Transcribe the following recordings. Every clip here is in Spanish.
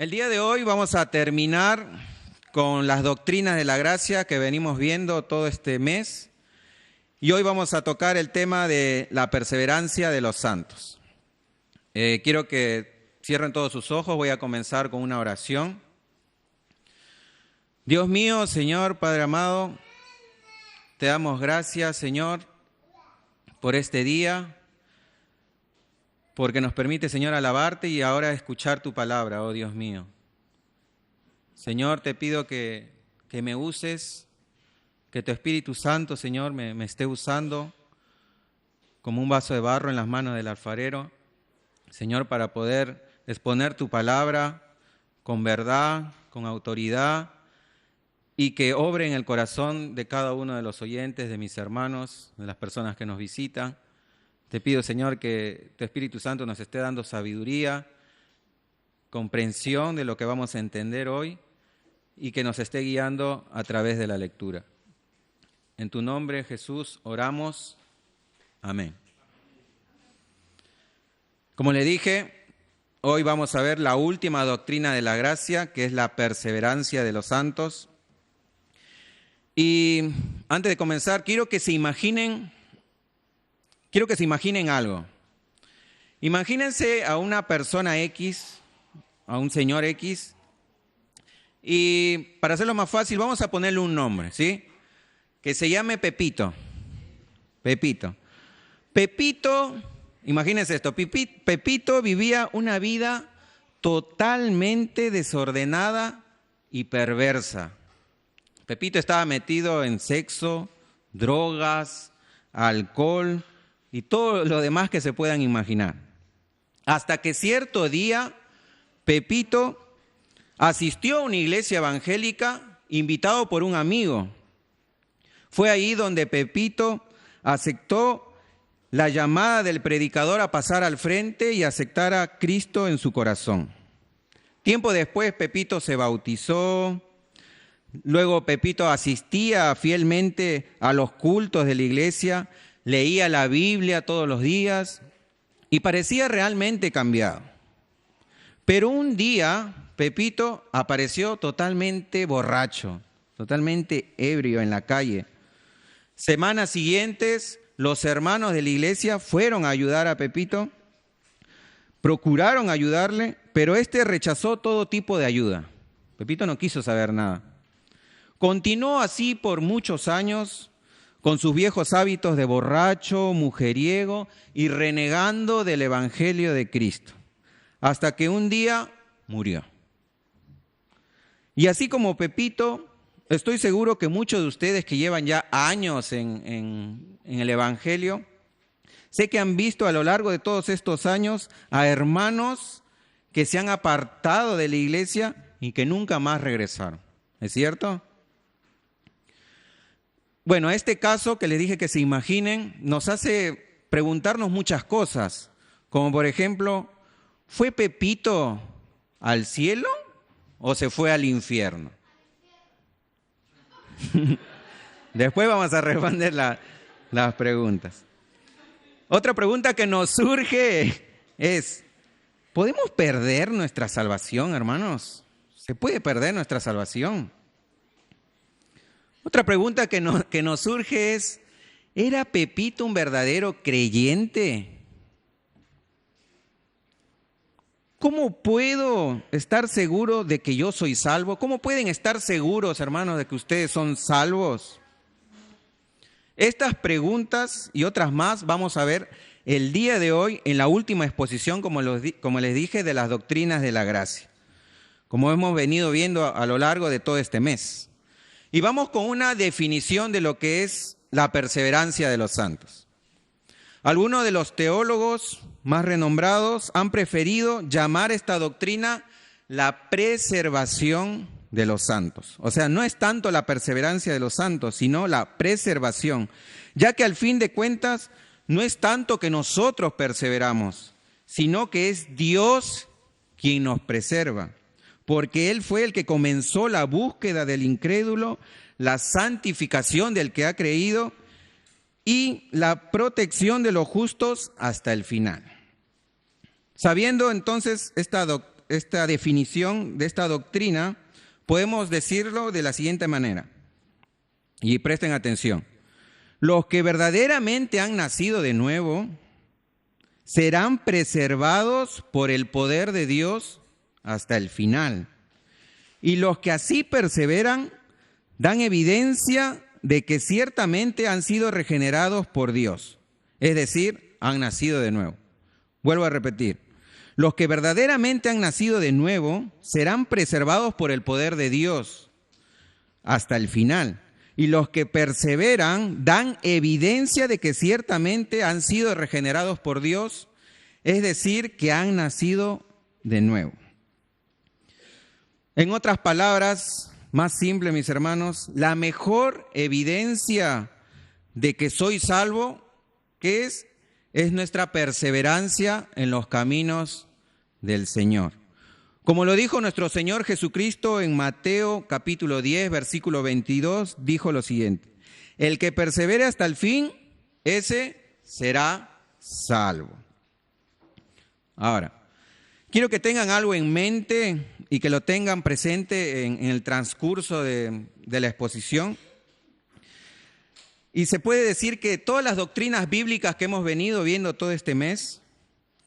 El día de hoy vamos a terminar con las doctrinas de la gracia que venimos viendo todo este mes. Y hoy vamos a tocar el tema de la perseverancia de los santos. Quiero que cierren todos sus ojos, voy a comenzar con una oración. Dios mío, Señor, Padre amado, te damos gracias, Señor, por este día, porque nos permite, Señor, alabarte y ahora escuchar tu palabra, oh Dios mío. Señor, te pido que me uses, que tu Espíritu Santo, Señor, me esté usando como un vaso de barro en las manos del alfarero, Señor, para poder exponer tu palabra con verdad, con autoridad, y que obre en el corazón de cada uno de los oyentes, de mis hermanos, de las personas que nos visitan. Te pido, Señor, que tu Espíritu Santo nos esté dando sabiduría, comprensión de lo que vamos a entender hoy y que nos esté guiando a través de la lectura. En tu nombre, Jesús, oramos. Amén. Como le dije, hoy vamos a ver la última doctrina de la gracia, que es la perseverancia de los santos. Y antes de comenzar, quiero que se imaginen algo. Imagínense a una persona X, a un señor X, y para hacerlo más fácil vamos a ponerle un nombre, ¿sí? Que se llame Pepito. Pepito, imagínense esto, Pepito vivía una vida totalmente desordenada y perversa. Pepito estaba metido en sexo, drogas, alcohol y todo lo demás que se puedan imaginar. Hasta que cierto día, Pepito asistió a una iglesia evangélica invitado por un amigo. Fue ahí donde Pepito aceptó la llamada del predicador a pasar al frente y aceptar a Cristo en su corazón. Tiempo después, Pepito se bautizó. Luego Pepito asistía fielmente a los cultos de la iglesia, leía la Biblia todos los días y parecía realmente cambiado. Pero un día Pepito apareció totalmente borracho, totalmente ebrio en la calle. Semanas siguientes, los hermanos de la iglesia fueron a ayudar a Pepito, procuraron ayudarle, pero este rechazó todo tipo de ayuda. Pepito no quiso saber nada. Continuó así por muchos años, con sus viejos hábitos de borracho, mujeriego y renegando del Evangelio de Cristo, hasta que un día murió. Y así como Pepito, estoy seguro que muchos de ustedes que llevan ya años en el Evangelio, sé que han visto a lo largo de todos estos años a hermanos que se han apartado de la iglesia y que nunca más regresaron. ¿Es cierto? Bueno, este caso que les dije que se imaginen nos hace preguntarnos muchas cosas, como por ejemplo, ¿fue Pepito al cielo o se fue al infierno? Después vamos a responder las preguntas. Otra pregunta que nos surge es, ¿Podemos perder nuestra salvación, hermanos? ¿Se puede perder nuestra salvación? Otra pregunta que nos surge es, ¿era Pepito un verdadero creyente? ¿Cómo puedo estar seguro de que yo soy salvo? ¿Cómo pueden estar seguros, hermanos, de que ustedes son salvos? Estas preguntas y otras más vamos a ver el día de hoy en la última exposición, como les dije, de las doctrinas de la gracia, como hemos venido viendo a lo largo de todo este mes. Y vamos con una definición de lo que es la perseverancia de los santos. Algunos de los teólogos más renombrados han preferido llamar esta doctrina la preservación de los santos. O sea, no es tanto la perseverancia de los santos, sino la preservación, ya que al fin de cuentas no es tanto que nosotros perseveramos, sino que es Dios quien nos preserva, porque Él fue el que comenzó la búsqueda del incrédulo, la santificación del que ha creído y la protección de los justos hasta el final. Sabiendo entonces esta definición de esta doctrina, podemos decirlo de la siguiente manera, y presten atención. Los que verdaderamente han nacido de nuevo serán preservados por el poder de Dios hasta el final. Y los que así perseveran dan evidencia de que ciertamente han sido regenerados por Dios, es decir, han nacido de nuevo. Vuelvo a repetir, los que verdaderamente han nacido de nuevo serán preservados por el poder de Dios hasta el final. Y los que perseveran dan evidencia de que ciertamente han sido regenerados por Dios, es decir, que han nacido de nuevo. En otras palabras, más simple, mis hermanos, la mejor evidencia de que soy salvo, ¿qué es? Es nuestra perseverancia en los caminos del Señor. Como lo dijo nuestro Señor Jesucristo en Mateo capítulo 10, versículo 22, dijo lo siguiente: el que persevere hasta el fin, ese será salvo. Ahora, quiero que tengan algo en mente y que lo tengan presente en el transcurso de la exposición. Y se puede decir que todas las doctrinas bíblicas que hemos venido viendo todo este mes,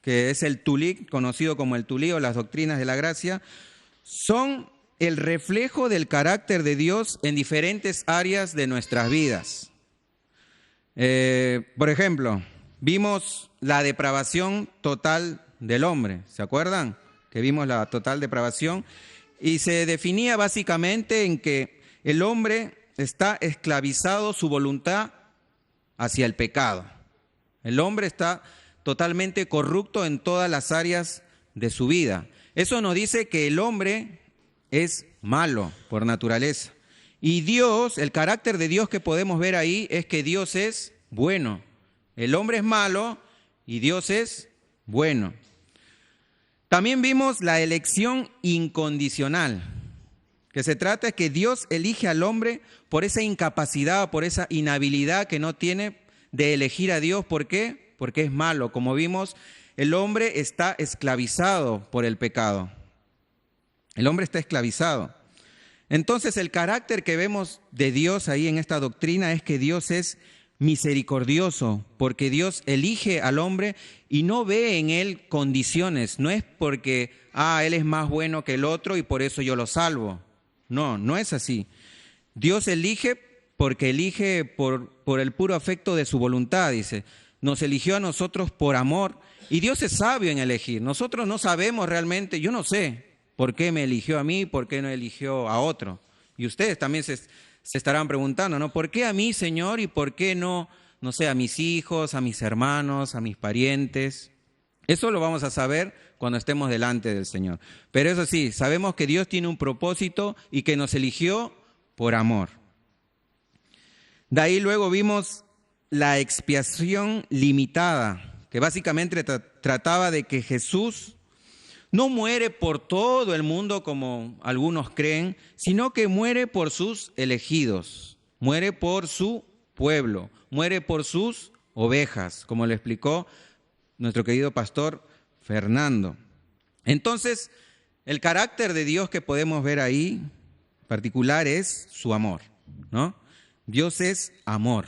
que es el Tulí, conocido como el Tulí o las doctrinas de la gracia, son el reflejo del carácter de Dios en diferentes áreas de nuestras vidas. Por ejemplo, vimos la depravación total del hombre, ¿se acuerdan? Que vimos la total depravación y se definía básicamente en que el hombre está esclavizado su voluntad hacia el pecado. El hombre está totalmente corrupto en todas las áreas de su vida. Eso nos dice que el hombre es malo por naturaleza. Y Dios, el carácter de Dios que podemos ver ahí es que Dios es bueno. El hombre es malo y Dios es bueno. También vimos la elección incondicional, que se trata de que Dios elige al hombre por esa incapacidad, por esa inhabilidad que no tiene de elegir a Dios. ¿Por qué? Porque es malo. Como vimos, el hombre está esclavizado por el pecado. El hombre está esclavizado. Entonces, el carácter que vemos de Dios ahí en esta doctrina es que Dios es misericordioso, porque Dios elige al hombre y no ve en él condiciones. No es porque, él es más bueno que el otro y por eso yo lo salvo. No, no es así. Dios elige porque elige por el puro afecto de su voluntad, dice. Nos eligió a nosotros por amor y Dios es sabio en elegir. Nosotros no sabemos realmente, yo no sé por qué me eligió a mí, por qué no eligió a otro. Y ustedes también se estarán preguntando, ¿no? ¿Por qué a mí, Señor, y por qué no sé, a mis hijos, a mis hermanos, a mis parientes? Eso lo vamos a saber cuando estemos delante del Señor. Pero eso sí, sabemos que Dios tiene un propósito y que nos eligió por amor. De ahí luego vimos la expiación limitada, que básicamente trataba de que Jesús no muere por todo el mundo como algunos creen, sino que muere por sus elegidos, muere por su pueblo, muere por sus ovejas, como le explicó nuestro querido pastor Fernando. Entonces, el carácter de Dios que podemos ver ahí, particular, es su amor, ¿no? Dios es amor.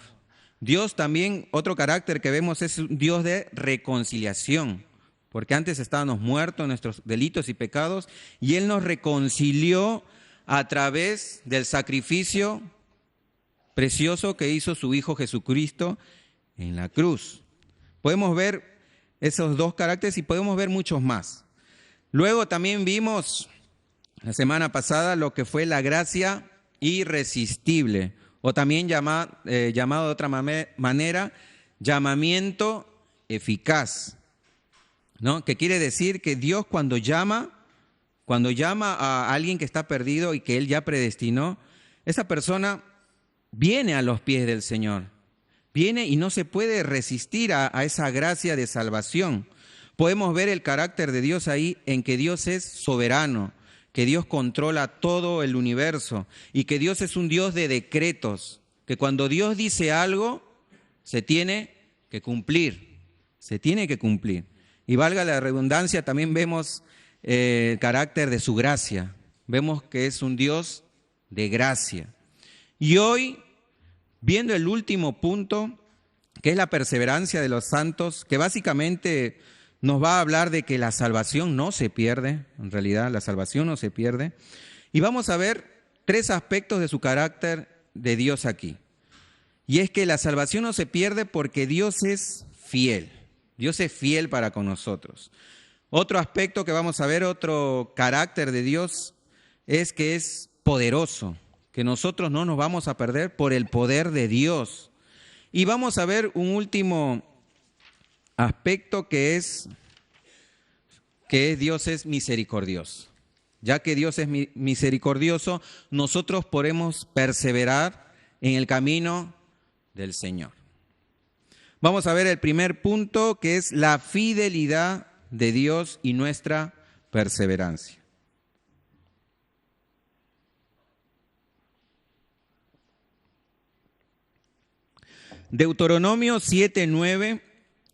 Dios también, otro carácter que vemos es un Dios de reconciliación, porque antes estábamos muertos en nuestros delitos y pecados y Él nos reconcilió a través del sacrificio precioso que hizo su Hijo Jesucristo en la cruz. Podemos ver esos dos caracteres y podemos ver muchos más. Luego también vimos la semana pasada lo que fue la gracia irresistible, o también llamado de otra manera, llamamiento eficaz, ¿no? Que quiere decir que Dios cuando llama a alguien que está perdido y que Él ya predestinó, esa persona viene a los pies del Señor, viene y no se puede resistir a esa gracia de salvación. Podemos ver el carácter de Dios ahí en que Dios es soberano, que Dios controla todo el universo y que Dios es un Dios de decretos, que cuando Dios dice algo, se tiene que cumplir, Y valga la redundancia, también vemos el carácter de su gracia, vemos que es un Dios de gracia. Y hoy, viendo el último punto, que es la perseverancia de los santos, que básicamente nos va a hablar de que la salvación no se pierde, en realidad la salvación no se pierde. Y vamos a ver 3 aspectos de su carácter de Dios aquí. Y es que la salvación no se pierde porque Dios es fiel. Dios es fiel para con nosotros. Otro aspecto que vamos a ver, otro carácter de Dios, es que es poderoso, que nosotros no nos vamos a perder por el poder de Dios. Y vamos a ver un último aspecto que es Dios es misericordioso. Ya que Dios es misericordioso, nosotros podemos perseverar en el camino del Señor. Vamos a ver el primer punto, que es la fidelidad de Dios y nuestra perseverancia. Deuteronomio 7:9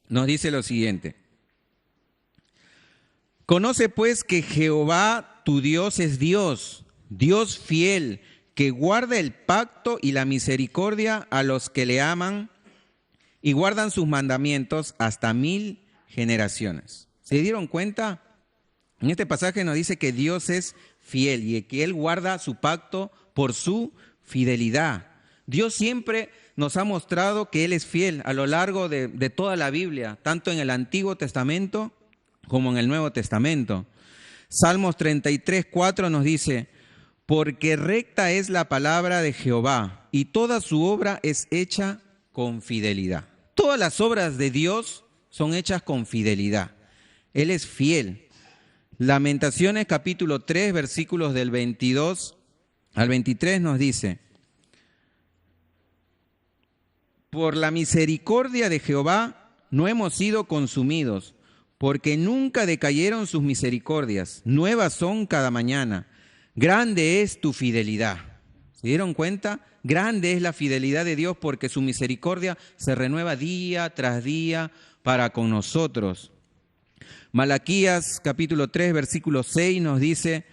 nos dice lo siguiente: conoce pues que Jehová tu Dios es Dios, Dios fiel, que guarda el pacto y la misericordia a los que le aman y guardan sus mandamientos hasta 1000 generaciones. ¿Se dieron cuenta? En este pasaje nos dice que Dios es fiel y que Él guarda su pacto por su fidelidad. Dios siempre nos ha mostrado que Él es fiel a lo largo de toda la Biblia, tanto en el Antiguo Testamento como en el Nuevo Testamento. Salmos 33:4 nos dice: porque recta es la palabra de Jehová, y toda su obra es hecha con fidelidad. Todas las obras de Dios son hechas con fidelidad. Él es fiel. Lamentaciones capítulo 3, versículos del 22 al 23 nos dice: por la misericordia de Jehová no hemos sido consumidos, porque nunca decayeron sus misericordias, nuevas son cada mañana. Grande es tu fidelidad. ¿Se dieron cuenta? Grande es la fidelidad de Dios porque su misericordia se renueva día tras día para con nosotros. Malaquías capítulo 3, versículo 6 nos dice: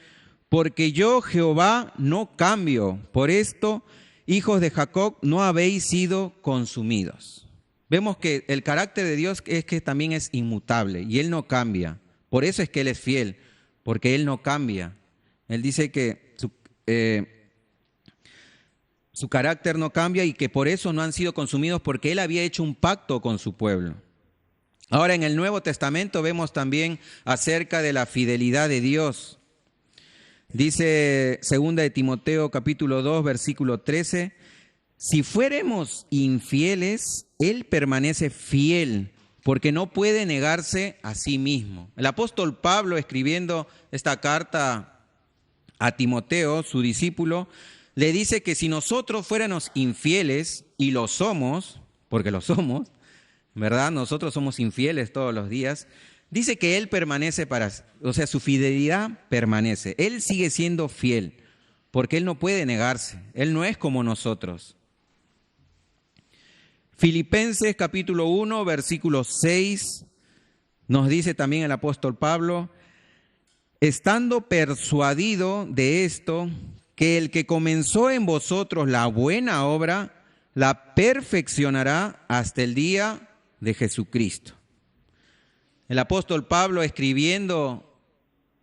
porque yo, Jehová, no cambio, por esto, hijos de Jacob, no habéis sido consumidos. Vemos que el carácter de Dios es que también es inmutable y Él no cambia. Por eso es que Él es fiel, porque Él no cambia. Él dice que su carácter no cambia y que por eso no han sido consumidos, porque Él había hecho un pacto con su pueblo. Ahora, en el Nuevo Testamento vemos también acerca de la fidelidad de Dios. Dice 2 de Timoteo capítulo 2, versículo 13: si fuéramos infieles, Él permanece fiel, porque no puede negarse a sí mismo. El apóstol Pablo, escribiendo esta carta a Timoteo, su discípulo, le dice que si nosotros fuéramos infieles, y lo somos, porque lo somos, ¿verdad? Nosotros somos infieles todos los días. Dice que Él permanece su fidelidad permanece. Él sigue siendo fiel, porque Él no puede negarse. Él no es como nosotros. Filipenses capítulo 1, versículo 6, nos dice también el apóstol Pablo: estando persuadido de esto, que el que comenzó en vosotros la buena obra, la perfeccionará hasta el día de Jesucristo. El apóstol Pablo, escribiendo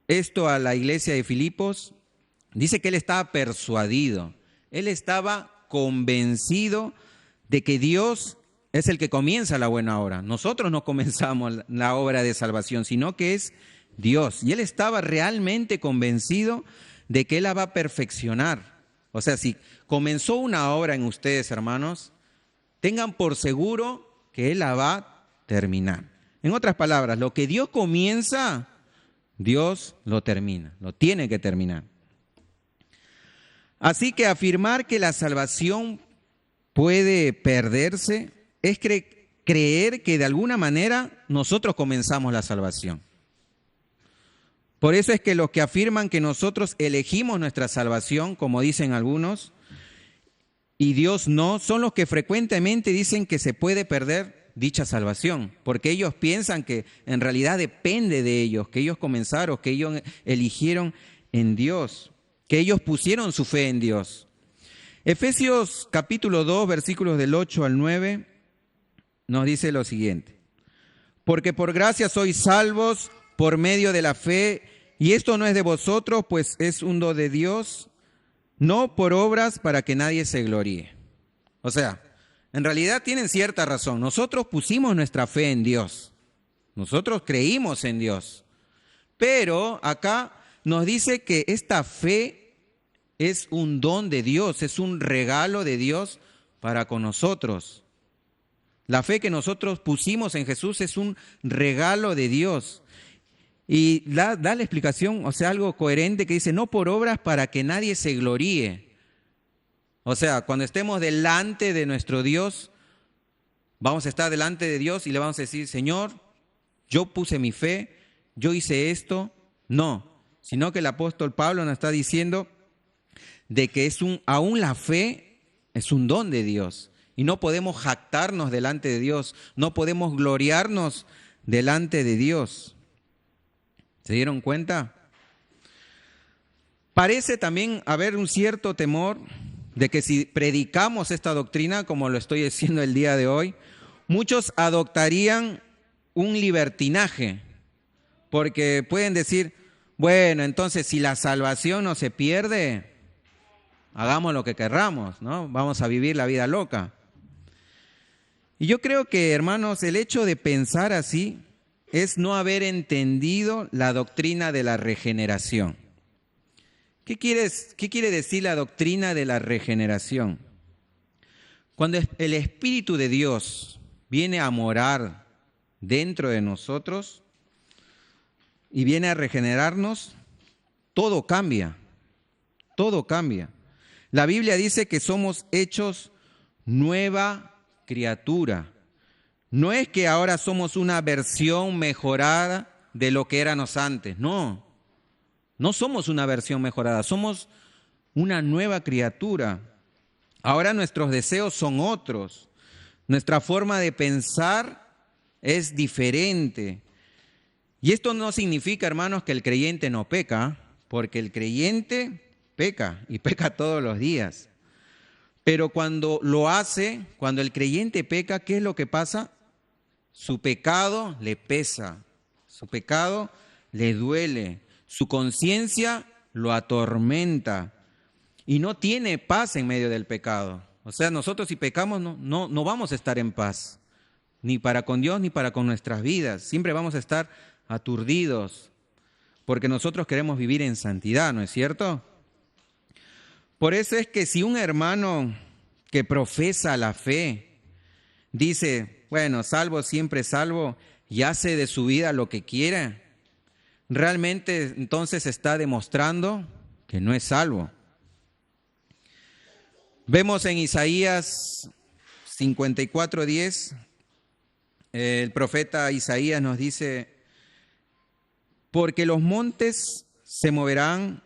esto a la iglesia de Filipos, dice que él estaba persuadido, él estaba convencido de que Dios es el que comienza la buena obra. Nosotros no comenzamos la obra de salvación, sino que es Dios. Y él estaba realmente convencido de que él la va a perfeccionar. O sea, si comenzó una obra en ustedes, hermanos, tengan por seguro que él la va a terminar. En otras palabras, lo que Dios comienza, Dios lo termina, lo tiene que terminar. Así que afirmar que la salvación puede perderse es creer que de alguna manera nosotros comenzamos la salvación. Por eso es que los que afirman que nosotros elegimos nuestra salvación, como dicen algunos, y Dios no, son los que frecuentemente dicen que se puede perder dicha salvación, porque ellos piensan que en realidad depende de ellos, que ellos comenzaron, que ellos eligieron en Dios, que ellos pusieron su fe en Dios. Efesios capítulo 2, versículos del 8 al 9, nos dice lo siguiente: porque por gracia sois salvos por medio de la fe, y esto no es de vosotros, pues es un don de Dios, no por obras para que nadie se gloríe. O sea, en realidad tienen cierta razón. Nosotros pusimos nuestra fe en Dios. Nosotros creímos en Dios. Pero acá nos dice que esta fe es un don de Dios, es un regalo de Dios para con nosotros. La fe que nosotros pusimos en Jesús es un regalo de Dios. Y da la explicación, o sea, algo coherente que dice, no por obras para que nadie se gloríe. O sea, cuando estemos delante de nuestro Dios, vamos a estar delante de Dios y le vamos a decir, Señor, yo puse mi fe, yo hice esto. No, sino que el apóstol Pablo nos está diciendo de que aún la fe es un don de Dios. Y no podemos jactarnos delante de Dios, no podemos gloriarnos delante de Dios. ¿Se dieron cuenta? Parece también haber un cierto temor de que si predicamos esta doctrina, como lo estoy diciendo el día de hoy, muchos adoptarían un libertinaje, porque pueden decir, bueno, entonces si la salvación no se pierde, hagamos lo que querramos, ¿no? Vamos a vivir la vida loca. Y yo creo que, hermanos, el hecho de pensar así es no haber entendido la doctrina de la regeneración. ¿Qué quiere decir la doctrina de la regeneración? Cuando el Espíritu de Dios viene a morar dentro de nosotros y viene a regenerarnos, todo cambia, todo cambia. La Biblia dice que somos hechos nueva criatura. No es que ahora somos una versión mejorada de lo que éramos antes, no. No somos una versión mejorada, somos una nueva criatura. Ahora nuestros deseos son otros. Nuestra forma de pensar es diferente. Y esto no significa, hermanos, que el creyente no peca, porque el creyente peca y peca todos los días. Pero cuando lo hace, cuando el creyente peca, ¿qué es lo que pasa? Su pecado le pesa, su pecado le duele, su conciencia lo atormenta y no tiene paz en medio del pecado. O sea, nosotros si pecamos no vamos a estar en paz, ni para con Dios ni para con nuestras vidas. Siempre vamos a estar aturdidos, porque nosotros queremos vivir en santidad, ¿no es cierto? Por eso es que si un hermano que profesa la fe dice, bueno, salvo, siempre salvo, y hace de su vida lo que quiera, realmente entonces está demostrando que no es salvo. Vemos en Isaías 54:10, el profeta Isaías nos dice, porque los montes se moverán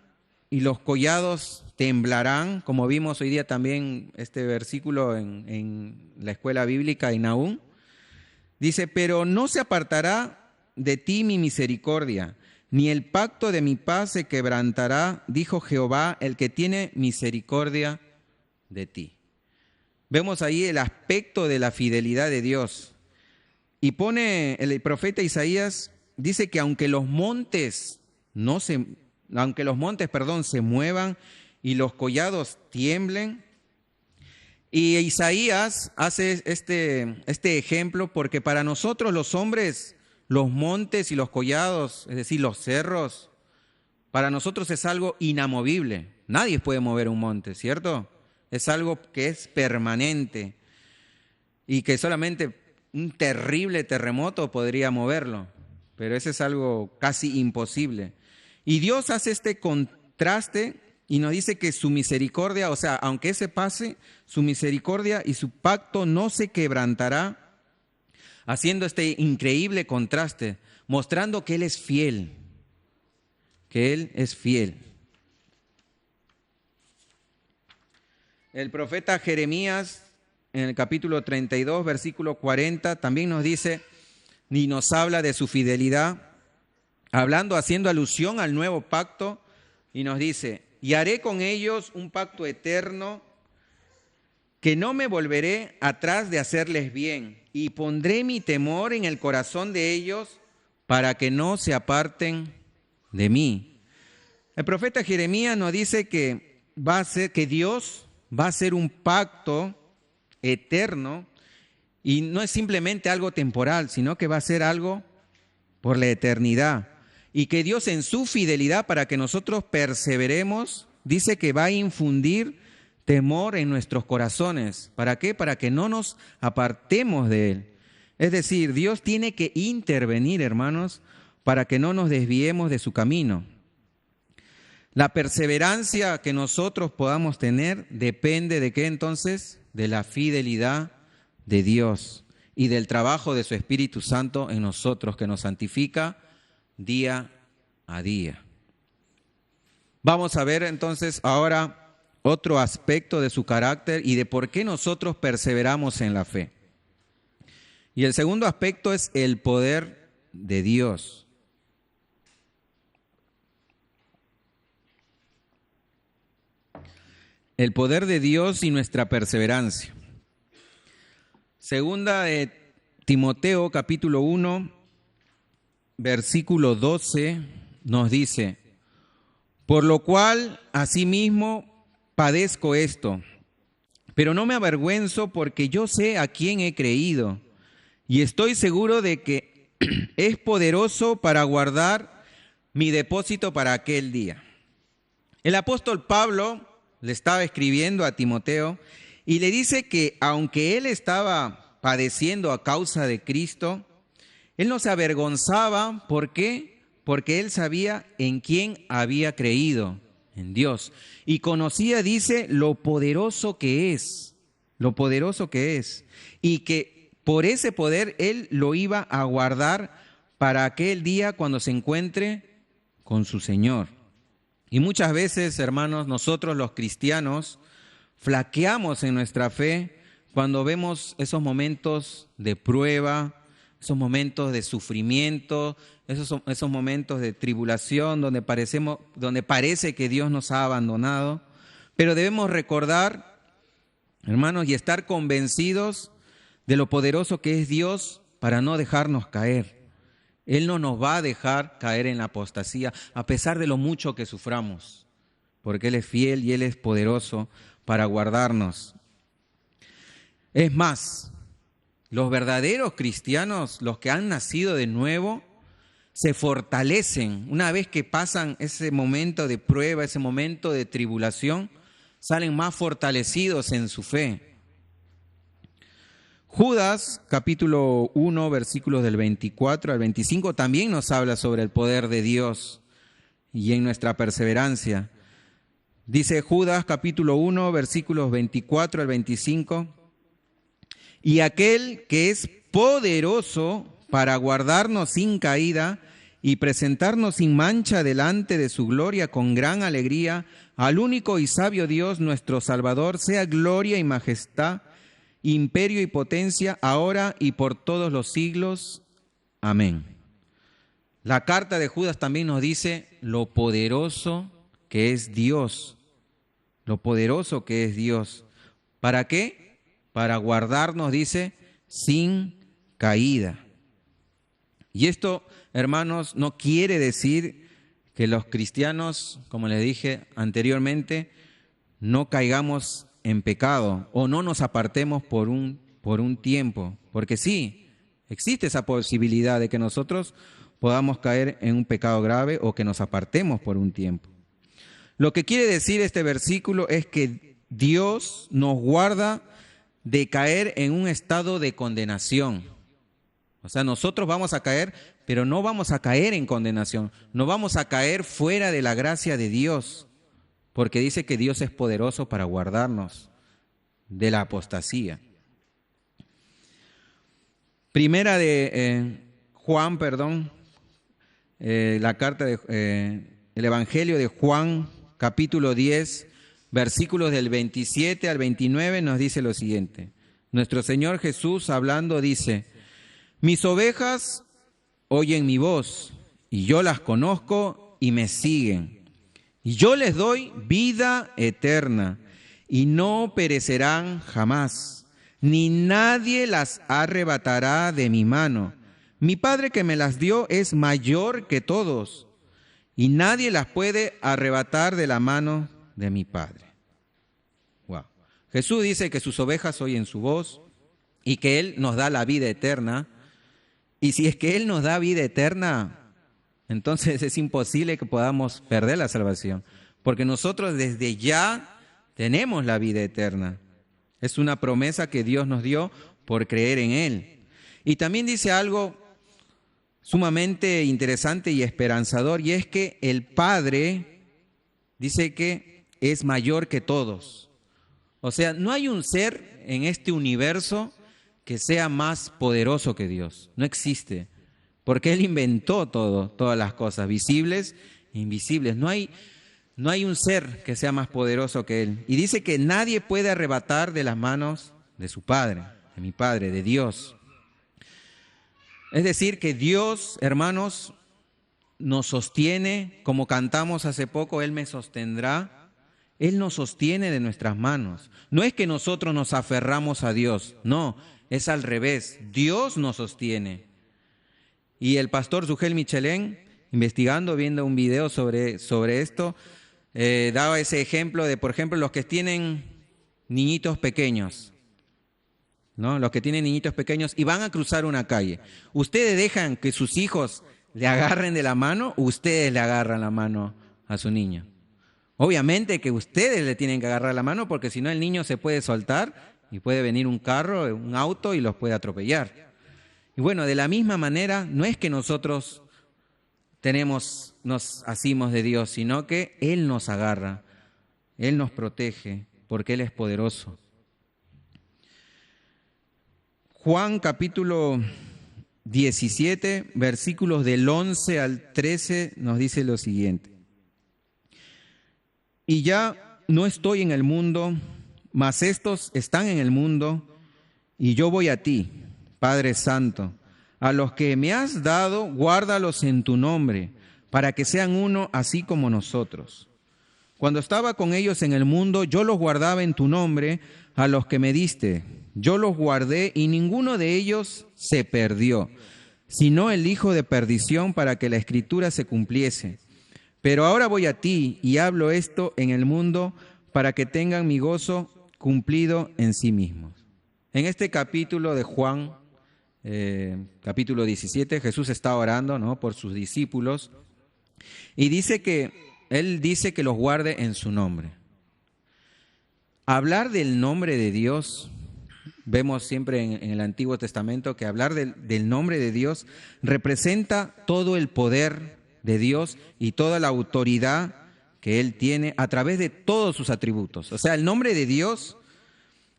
y los collados temblarán, como vimos hoy día también este versículo en la escuela bíblica en Nahum. Dice, pero no se apartará de ti mi misericordia, ni el pacto de mi paz se quebrantará, dijo Jehová, el que tiene misericordia de ti. Vemos ahí el aspecto de la fidelidad de Dios. Y pone el profeta Isaías, dice que aunque los montes se muevan y los collados tiemblen. Y Isaías hace este ejemplo porque para nosotros los hombres, los montes y los collados, es decir, los cerros, para nosotros es algo inamovible. Nadie puede mover un monte, ¿cierto? Es algo que es permanente y que solamente un terrible terremoto podría moverlo, pero eso es algo casi imposible. Y Dios hace este contraste y nos dice que su misericordia, o sea, aunque ese pase, su misericordia y su pacto no se quebrantará, haciendo este increíble contraste, mostrando que Él es fiel, que Él es fiel. El profeta Jeremías, en el capítulo 32, versículo 40, también nos dice, ni nos habla de su fidelidad, haciendo alusión al nuevo pacto, y nos dice, y haré con ellos un pacto eterno, que no me volveré atrás de hacerles bien, y pondré mi temor en el corazón de ellos para que no se aparten de mí. El profeta Jeremías nos dice que Dios va a hacer un pacto eterno, y no es simplemente algo temporal, sino que va a ser algo por la eternidad. Y que Dios en su fidelidad, para que nosotros perseveremos, dice que va a infundir temor en nuestros corazones. ¿Para qué? Para que no nos apartemos de Él. Es decir, Dios tiene que intervenir, hermanos, para que no nos desviemos de su camino. La perseverancia que nosotros podamos tener depende de ¿qué entonces? De la fidelidad de Dios y del trabajo de su Espíritu Santo en nosotros, que nos santifica día a día. Vamos a ver entonces ahora otro aspecto de su carácter y de por qué nosotros perseveramos en la fe. Y el segundo aspecto es el poder de Dios. El poder de Dios y nuestra perseverancia. Segunda de Timoteo, capítulo 1, versículo 12, nos dice, por lo cual asimismo padezco esto, pero no me avergüenzo porque yo sé a quién he creído y estoy seguro de que es poderoso para guardar mi depósito para aquel día. El apóstol Pablo le estaba escribiendo a Timoteo y le dice que aunque él estaba padeciendo a causa de Cristo, él no se avergonzaba. ¿Por qué? Porque él sabía en quién había creído, en Dios. Y conocía, dice, lo poderoso que es. Y que por ese poder él lo iba a guardar para aquel día cuando se encuentre con su Señor. Y muchas veces, hermanos, nosotros los cristianos flaqueamos en nuestra fe cuando vemos esos momentos de prueba, esos momentos de sufrimiento, esos momentos de tribulación donde parece que Dios nos ha abandonado. Pero debemos recordar, hermanos, y estar convencidos de lo poderoso que es Dios para no dejarnos caer. Él no nos va a dejar caer en la apostasía, a pesar de lo mucho que suframos, porque Él es fiel y Él es poderoso para guardarnos. Es más, los verdaderos cristianos, los que han nacido de nuevo, se fortalecen. Una vez que pasan ese momento de prueba, ese momento de tribulación, salen más fortalecidos en su fe. Judas, capítulo 1, versículos del 24 al 25, también nos habla sobre el poder de Dios y en nuestra perseverancia. Dice Judas, capítulo 1, versículos 24 al 25, y aquel que es poderoso para guardarnos sin caída y presentarnos sin mancha delante de su gloria con gran alegría, al único y sabio Dios, nuestro Salvador, sea gloria y majestad, imperio y potencia, ahora y por todos los siglos. Amén. La carta de Judas también nos dice lo poderoso que es Dios, lo poderoso que es Dios. ¿Para qué? Para guardarnos, dice, sin caída. Y esto, hermanos, no quiere decir que los cristianos, como les dije anteriormente, no caigamos en pecado o no nos apartemos por un tiempo, porque sí, existe esa posibilidad de que nosotros podamos caer en un pecado grave o que nos apartemos por un tiempo. Lo que quiere decir este versículo es que Dios nos guarda de caer en un estado de condenación. O sea, nosotros vamos a caer, pero no vamos a caer en condenación, no vamos a caer fuera de la gracia de Dios, porque dice que Dios es poderoso para guardarnos de la apostasía. Primera de Juan, la carta el Evangelio de Juan, capítulo 10, versículos del 27 al 29, nos dice lo siguiente. Nuestro Señor Jesús hablando dice: mis ovejas oyen mi voz, y yo las conozco y me siguen. Y yo les doy vida eterna, y no perecerán jamás, ni nadie las arrebatará de mi mano. Mi Padre que me las dio es mayor que todos, y nadie las puede arrebatar de la mano de mi Padre. Wow. Jesús dice que sus ovejas oyen su voz y que Él nos da la vida eterna. Y si es que Él nos da vida eterna, entonces es imposible que podamos perder la salvación, porque nosotros desde ya tenemos la vida eterna. Es una promesa que Dios nos dio por creer en Él. Y también dice algo sumamente interesante y esperanzador, y es que el Padre dice que es mayor que todos. O sea, no hay un ser en este universo que sea más poderoso que Dios. No existe, porque Él inventó todas las cosas, visibles e invisibles. No hay un ser que sea más poderoso que Él. Y dice que nadie puede arrebatar de las manos de su Padre, de mi Padre, de Dios. Es decir, que Dios, hermanos, nos sostiene, como cantamos hace poco, Él me sostendrá. Él nos sostiene de nuestras manos. No es que nosotros nos aferramos a Dios, no, es al revés. Dios nos sostiene. Y el pastor Sugel Michelén, investigando, viendo un video sobre esto, daba ese ejemplo de, por ejemplo, los que tienen niñitos pequeños, ¿no? Los que tienen niñitos pequeños y van a cruzar una calle. ¿Ustedes dejan que sus hijos le agarren de la mano o ustedes le agarran la mano a su niño? Obviamente que ustedes le tienen que agarrar la mano, porque si no el niño se puede soltar y puede venir un carro, un auto y los puede atropellar. Y bueno, de la misma manera, no es que nosotros nos asimos de Dios, sino que Él nos agarra, Él nos protege, porque Él es poderoso. Juan capítulo 17, versículos del 11 al 13, nos dice lo siguiente. Y ya no estoy en el mundo, mas estos están en el mundo, y yo voy a ti, Padre Santo. A los que me has dado, guárdalos en tu nombre, para que sean uno así como nosotros. Cuando estaba con ellos en el mundo, yo los guardaba en tu nombre, a los que me diste. Yo los guardé y ninguno de ellos se perdió, sino el hijo de perdición, para que la Escritura se cumpliese. Pero ahora voy a ti y hablo esto en el mundo para que tengan mi gozo cumplido en sí mismos. En este capítulo de Juan, capítulo 17, Jesús está orando, ¿no?, por sus discípulos y Él dice que los guarde en su nombre. Hablar del nombre de Dios, vemos siempre en el Antiguo Testamento que hablar del nombre de Dios representa todo el poder de Dios y toda la autoridad que Él tiene a través de todos sus atributos. O sea, el nombre de Dios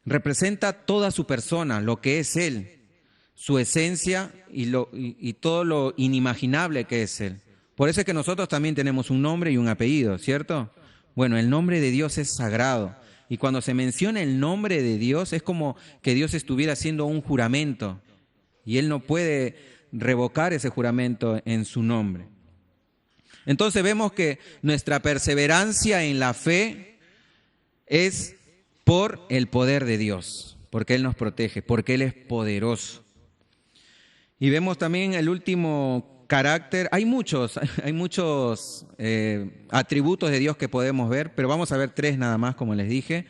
representa toda su persona, lo que es Él, su esencia y todo lo inimaginable que es Él. Por eso es que nosotros también tenemos un nombre y un apellido, ¿cierto? Bueno, el nombre de Dios es sagrado. Y cuando se menciona el nombre de Dios, es como que Dios estuviera haciendo un juramento. Y Él no puede revocar ese juramento en su nombre. Entonces vemos que nuestra perseverancia en la fe es por el poder de Dios, porque Él nos protege, porque Él es poderoso. Y vemos también el último carácter. Hay muchos atributos de Dios que podemos ver, pero vamos a ver 3 nada más, como les dije.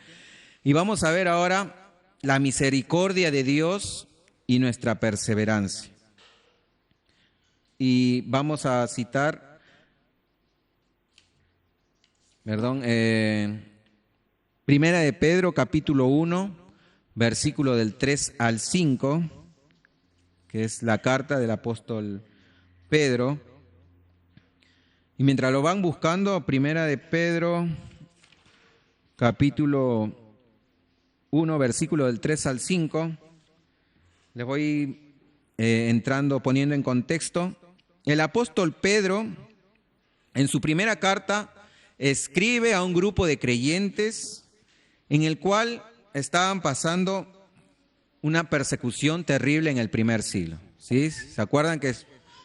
Y vamos a ver ahora la misericordia de Dios y nuestra perseverancia. Y vamos a citar, Primera de Pedro, capítulo 1, versículo del 3 al 5, que es la carta del apóstol Pedro. Y mientras lo van buscando, Primera de Pedro, capítulo 1, versículo del 3 al 5, les voy poniendo en contexto. El apóstol Pedro, en su primera carta, escribe a un grupo de creyentes en el cual estaban pasando una persecución terrible en el primer siglo. ¿Sí? ¿Se acuerdan que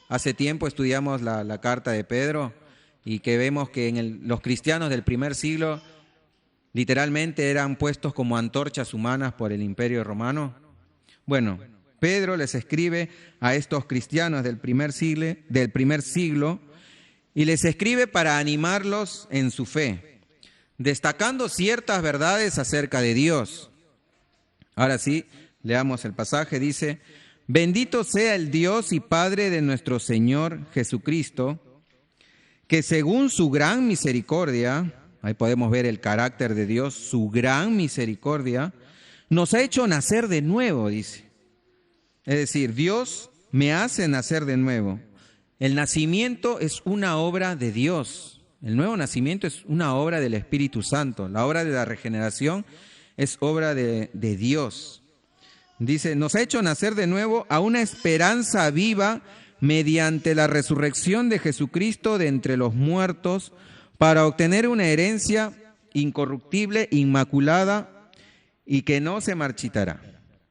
hace tiempo estudiamos la carta de Pedro y que vemos que los cristianos del primer siglo literalmente eran puestos como antorchas humanas por el Imperio Romano? Bueno, Pedro les escribe a estos cristianos del primer siglo y les escribe para animarlos en su fe, destacando ciertas verdades acerca de Dios. Ahora sí, leamos el pasaje. Dice: bendito sea el Dios y Padre de nuestro Señor Jesucristo, que según su gran misericordia, ahí podemos ver el carácter de Dios, su gran misericordia, nos ha hecho nacer de nuevo, dice. Es decir, Dios me hace nacer de nuevo. El nacimiento es una obra de Dios. El nuevo nacimiento es una obra del Espíritu Santo. La obra de la regeneración es obra de Dios. Dice, nos ha hecho nacer de nuevo a una esperanza viva mediante la resurrección de Jesucristo de entre los muertos, para obtener una herencia incorruptible, inmaculada y que no se marchitará.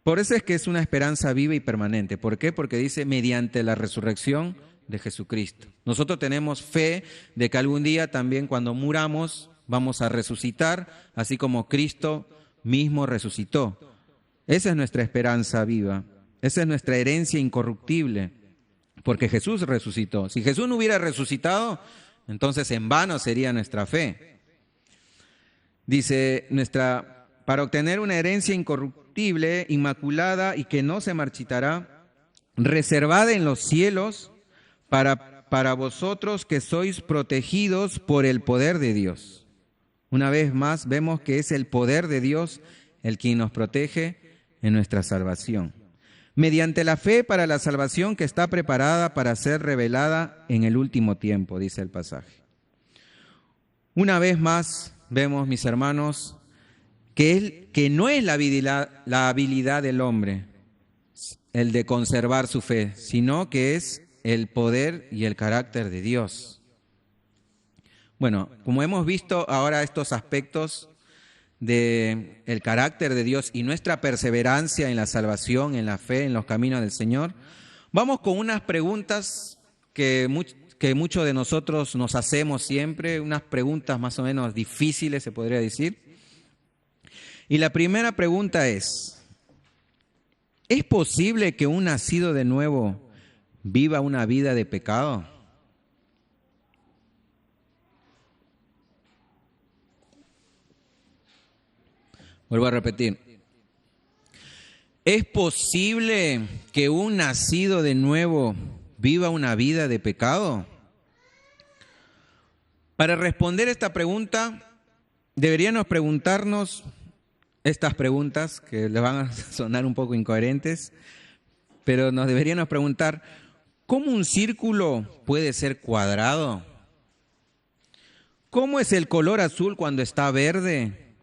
Por eso es que es una esperanza viva y permanente. ¿Por qué? Porque dice mediante la resurrección de Jesucristo. Nosotros tenemos fe de que algún día también cuando muramos vamos a resucitar, así como Cristo mismo resucitó. Esa es nuestra esperanza viva, esa es nuestra herencia incorruptible, porque Jesús resucitó. Si Jesús no hubiera resucitado, entonces en vano sería nuestra fe. Dice, para obtener una herencia incorruptible, inmaculada y que no se marchitará, reservada en los cielos para vosotros que sois protegidos por el poder de Dios. Una vez más vemos que es el poder de Dios el quien nos protege en nuestra salvación. Mediante la fe para la salvación que está preparada para ser revelada en el último tiempo, dice el pasaje. Una vez más vemos, mis hermanos, que no es la habilidad del hombre el de conservar su fe, sino que es el poder y el carácter de Dios. Bueno, como hemos visto ahora estos aspectos del carácter de Dios y nuestra perseverancia en la salvación, en la fe, en los caminos del Señor, vamos con unas preguntas que muchos de nosotros nos hacemos siempre, unas preguntas más o menos difíciles, se podría decir. Y la primera pregunta ¿es posible que un nacido de nuevo viva una vida de pecado? Vuelvo a repetir. ¿Es posible que un nacido de nuevo viva una vida de pecado? Para responder esta pregunta, deberíamos preguntarnos estas preguntas, que le van a sonar un poco incoherentes, pero nos deberíamos preguntar, ¿cómo un círculo puede ser cuadrado? ¿Cómo es el color azul cuando está verde?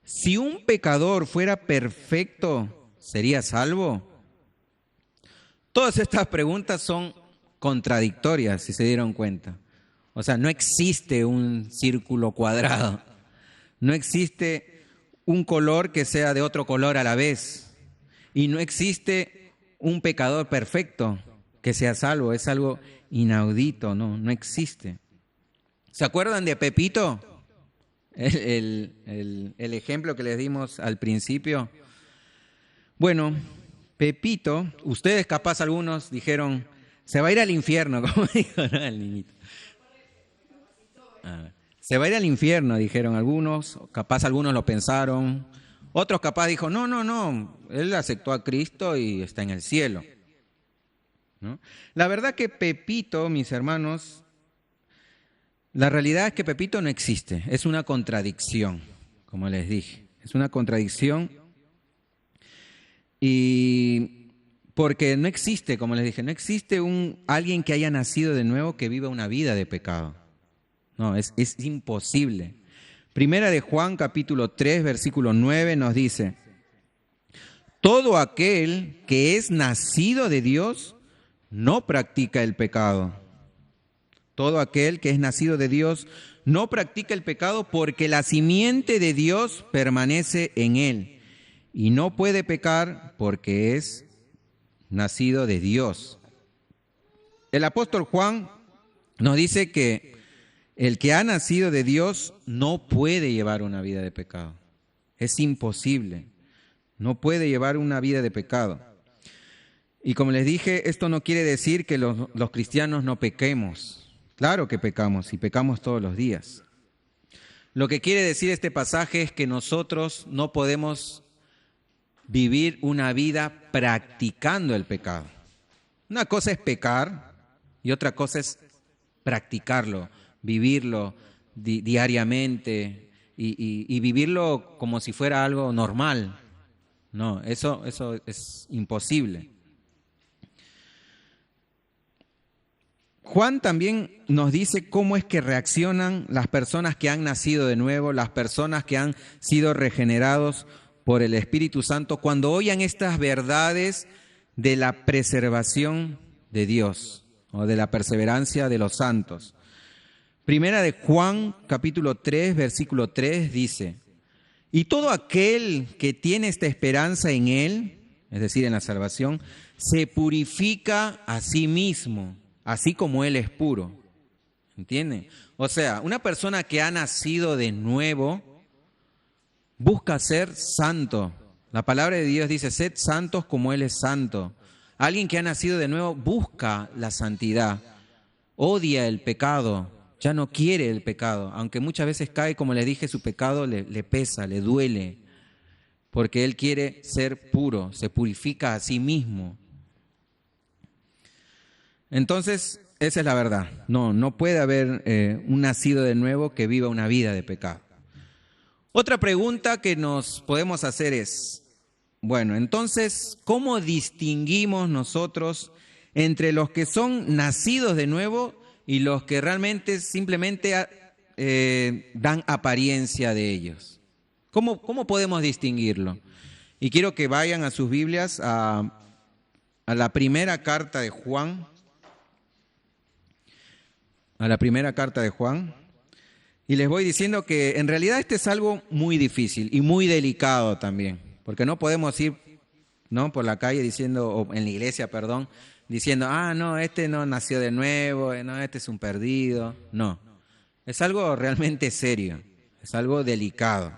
Si un pecador fuera perfecto, ¿sería salvo? Todas estas preguntas son contradictorias, si se dieron cuenta. O sea, no existe un círculo cuadrado. No existe un color que sea de otro color a la vez. Y no existe un pecador perfecto. que sea salvo. Es algo inaudito, no existe. ¿Se acuerdan de Pepito? El ejemplo que les dimos al principio. Bueno, Pepito, ustedes capaz algunos dijeron, se va a ir al infierno, como dijo, ¿no? El niñito. Se va a ir al infierno, dijeron algunos, capaz algunos lo pensaron, otros capaz dijo, no, él aceptó a Cristo y está en el cielo, ¿no? La verdad que Pepito, mis hermanos, la realidad es que Pepito no existe, es una contradicción, como les dije, es una contradicción y porque no existe, como les dije, no existe alguien que haya nacido de nuevo que viva una vida de pecado. No, es imposible. Primera de Juan, capítulo 3, versículo 9 nos dice, todo aquel que es nacido de Dios no practica el pecado. Todo aquel que es nacido de Dios no practica el pecado porque la simiente de Dios permanece en él y no puede pecar porque es nacido de Dios. El apóstol Juan nos dice que el que ha nacido de Dios no puede llevar una vida de pecado. Es imposible. No puede llevar una vida de pecado. Y como les dije, esto no quiere decir que los cristianos no pequemos. Claro que pecamos y pecamos todos los días. Lo que quiere decir este pasaje es que nosotros no podemos vivir una vida practicando el pecado. Una cosa es pecar y otra cosa es practicarlo, vivirlo diariamente y vivirlo como si fuera algo normal. No, eso es imposible. Juan también nos dice cómo es que reaccionan las personas que han nacido de nuevo, las personas que han sido regenerados por el Espíritu Santo, cuando oyan estas verdades de la preservación de Dios o de la perseverancia de los santos. Primera de Juan, capítulo 3, versículo 3 dice, y todo aquel que tiene esta esperanza en Él, es decir, en la salvación, se purifica a sí mismo, así como Él es puro. ¿Entienden? O sea, una persona que ha nacido de nuevo busca ser santo. La palabra de Dios dice, sed santos como Él es santo. Alguien que ha nacido de nuevo busca la santidad, odia el pecado, ya no quiere el pecado, aunque muchas veces cae, como le dije, su pecado le pesa, le duele, porque él quiere ser puro, se purifica a sí mismo. Entonces, esa es la verdad. No puede haber un nacido de nuevo que viva una vida de pecado. Otra pregunta que nos podemos hacer es, bueno, entonces, ¿cómo distinguimos nosotros entre los que son nacidos de nuevo y los que realmente simplemente dan apariencia de ellos? ¿Cómo podemos distinguirlo? Y quiero que vayan a sus Biblias a la primera carta de Juan, y les voy diciendo que en realidad este es algo muy difícil y muy delicado también, porque no podemos ir, ¿no?, por la calle diciendo, o en la iglesia, perdón, diciendo, no, este no nació de nuevo, no, este es un perdido. No, es algo realmente serio, es algo delicado.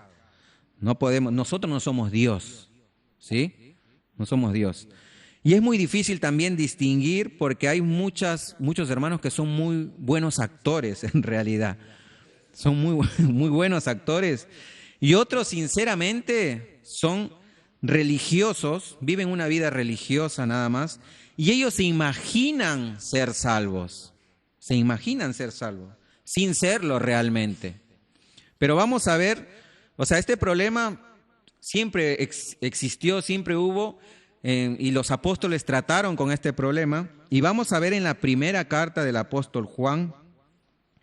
No podemos, nosotros no somos Dios, ¿sí? No somos Dios. Y es muy difícil también distinguir porque hay muchos hermanos que son muy buenos actores en realidad. Son muy buenos actores. Y otros, sinceramente, son religiosos, viven una vida religiosa nada más, y ellos se imaginan ser salvos, sin serlo realmente. Pero vamos a ver, o sea, este problema siempre existió, siempre hubo, y los apóstoles trataron con este problema, y vamos a ver en la primera carta del apóstol Juan,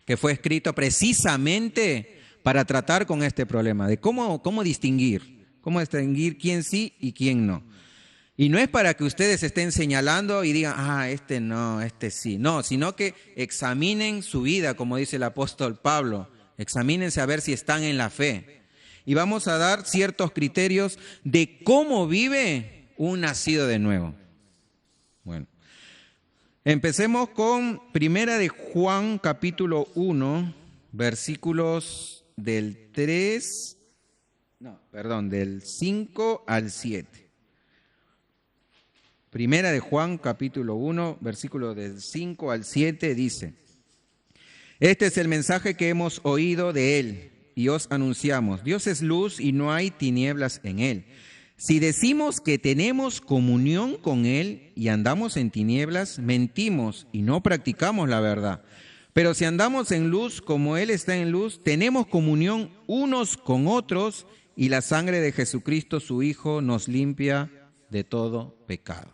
que fue escrito precisamente para tratar con este problema, de cómo distinguir quién sí y quién no. Y no es para que ustedes estén señalando y digan, este no, este sí. No, sino que examinen su vida, como dice el apóstol Pablo. Examínense a ver si están en la fe. Y vamos a dar ciertos criterios de cómo vive un nacido de nuevo. Bueno, Empecemos con Primera de Juan, capítulo 1, versículos del 5 al 7. Primera de Juan, capítulo 1, versículos del 5 al 7 dice: Este es el mensaje que hemos oído de él y os anunciamos. Dios es luz y no hay tinieblas en él. Si decimos que tenemos comunión con él y andamos en tinieblas, mentimos y no practicamos la verdad. Pero si andamos en luz como él está en luz, tenemos comunión unos con otros y la sangre de Jesucristo, su Hijo, nos limpia de todo pecado.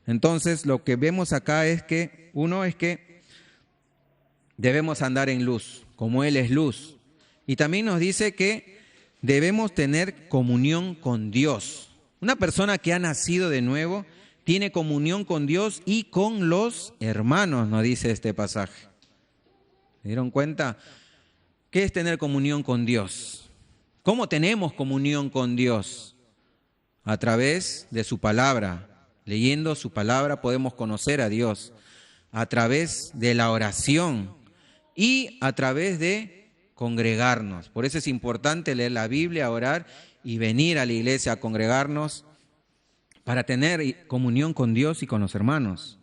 Entonces, lo que vemos acá es que, uno es que debemos andar en luz, como él es luz. Y también nos dice que debemos tener comunión con Dios. Una persona que ha nacido de nuevo tiene comunión con Dios y con los hermanos, nos dice este pasaje. ¿Se dieron cuenta? ¿Qué es tener comunión con Dios? ¿Cómo tenemos comunión con Dios? A través de su palabra. Leyendo su palabra podemos conocer a Dios. A través de la oración y a través de congregarnos. Por eso es importante leer la Biblia, orar y venir a la iglesia a congregarnos para tener comunión con Dios y con los hermanos.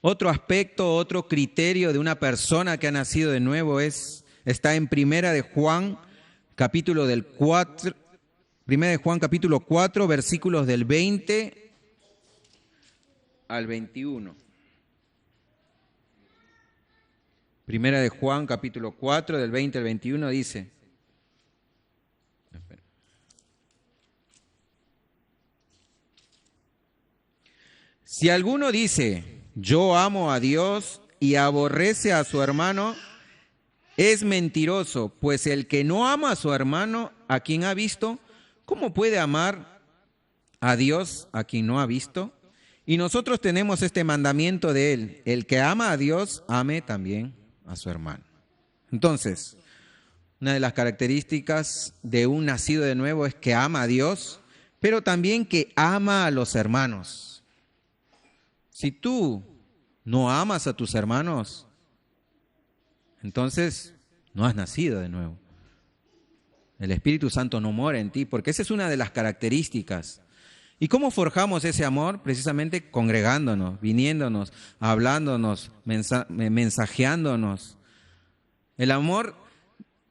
Otro aspecto, otro criterio de una persona que ha nacido de nuevo está en Primera de Juan, capítulo 4, versículos del 20 al 21. Primera de Juan, capítulo 4, del 20 al 21, dice: Si alguno dice, yo amo a Dios y aborrece a su hermano, es mentiroso, pues el que no ama a su hermano, a quien ha visto, ¿cómo puede amar a Dios a quien no ha visto? Y nosotros tenemos este mandamiento de él: el que ama a Dios, ame también a su hermano. Entonces, una de las características de un nacido de nuevo es que ama a Dios, pero también que ama a los hermanos. Si tú no amas a tus hermanos, entonces no has nacido de nuevo. El Espíritu Santo no mora en ti, porque esa es una de las características. ¿Y cómo forjamos ese amor? Precisamente congregándonos, viniéndonos, hablándonos, mensajeándonos. El amor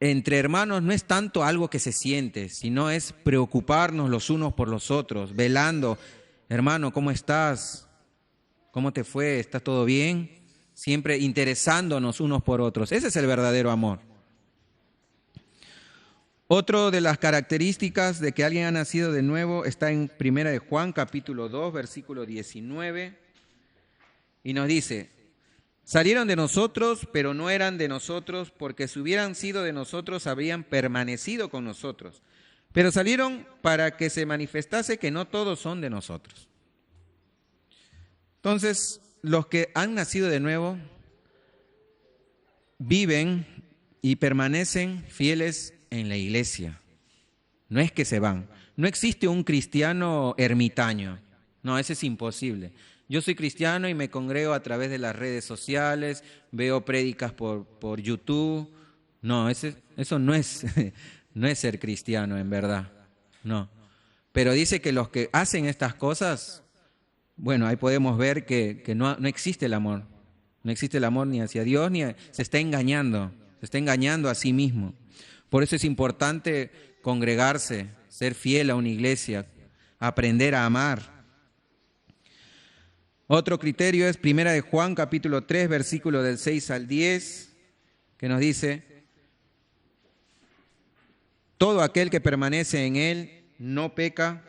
entre hermanos no es tanto algo que se siente, sino es preocuparnos los unos por los otros, velando. Hermano, ¿cómo estás? ¿Cómo te fue? ¿Está todo bien? Siempre interesándonos unos por otros. Ese es el verdadero amor. Otra de las características de que alguien ha nacido de nuevo está en Primera de Juan, capítulo 2, versículo 19, y nos dice: salieron de nosotros, pero no eran de nosotros, porque si hubieran sido de nosotros, habrían permanecido con nosotros. Pero salieron para que se manifestase que no todos son de nosotros. Entonces, los que han nacido de nuevo viven y permanecen fieles en la iglesia. No es que se van. No existe un cristiano ermitaño. No, eso es imposible. Yo soy cristiano y me congrego a través de las redes sociales, veo prédicas por YouTube. No, eso no es, no es ser cristiano en verdad. No. Pero dice que los que hacen estas cosas, bueno, ahí podemos ver que no existe el amor. No existe el amor ni hacia Dios, se está engañando a sí mismo. Por eso es importante congregarse, ser fiel a una iglesia, aprender a amar. Otro criterio es Primera de Juan, capítulo 3, versículo del 6 al 10, que nos dice: todo aquel que permanece en él no peca,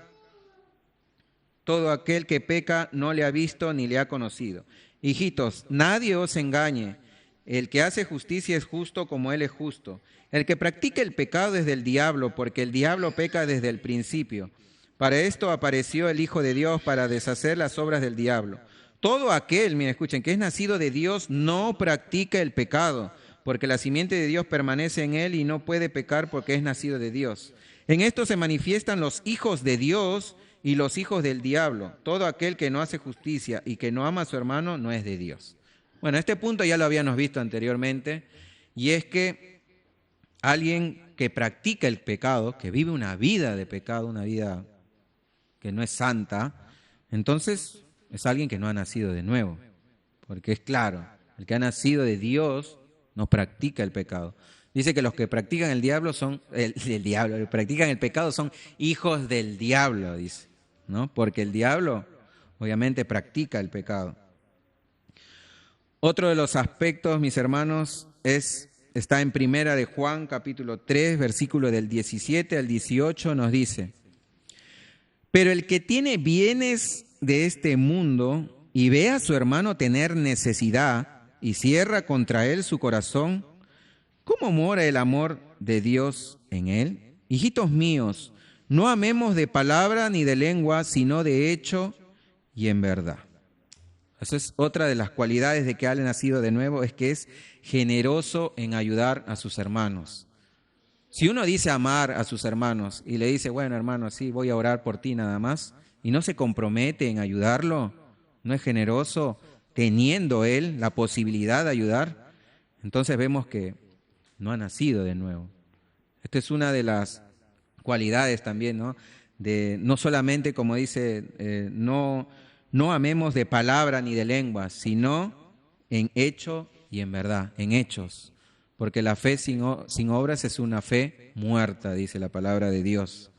todo aquel que peca no le ha visto ni le ha conocido. Hijitos, nadie os engañe. El que hace justicia es justo como él es justo. El que practica el pecado es del diablo, porque el diablo peca desde el principio. Para esto apareció el Hijo de Dios, para deshacer las obras del diablo. Todo aquel, miren, escuchen, que es nacido de Dios no practica el pecado, porque la simiente de Dios permanece en él y no puede pecar porque es nacido de Dios. En esto se manifiestan los hijos de Dios y los hijos del diablo. Todo aquel que no hace justicia y que no ama a su hermano no es de Dios. Bueno, este punto ya lo habíamos visto anteriormente, y es que alguien que practica el pecado, que vive una vida de pecado, una vida que no es santa, entonces es alguien que no ha nacido de nuevo. Porque es claro, el que ha nacido de Dios no practica el pecado. Dice que los que practican el diablo son practican el pecado son hijos del diablo, dice, ¿no? Porque el diablo obviamente practica el pecado. Otro de los aspectos, mis hermanos, está en Primera de Juan, capítulo 3, versículo del 17 al 18, nos dice: pero el que tiene bienes de este mundo y ve a su hermano tener necesidad y cierra contra él su corazón, ¿cómo mora el amor de Dios en él? Hijitos míos, no amemos de palabra ni de lengua, sino de hecho y en verdad. Esa es otra de las cualidades de que alguien nacido de nuevo, es que es generoso en ayudar a sus hermanos. Si uno dice amar a sus hermanos y le dice, bueno, hermano, sí, voy a orar por ti nada más, y no se compromete en ayudarlo, no es generoso teniendo él la posibilidad de ayudar, entonces vemos que no ha nacido de nuevo. Esta es una de las cualidades también, ¿no? De no solamente, como dice, no amemos de palabra ni de lengua, sino en hecho y en verdad, en hechos. Porque la fe sin obras es una fe muerta, dice la palabra de Dios.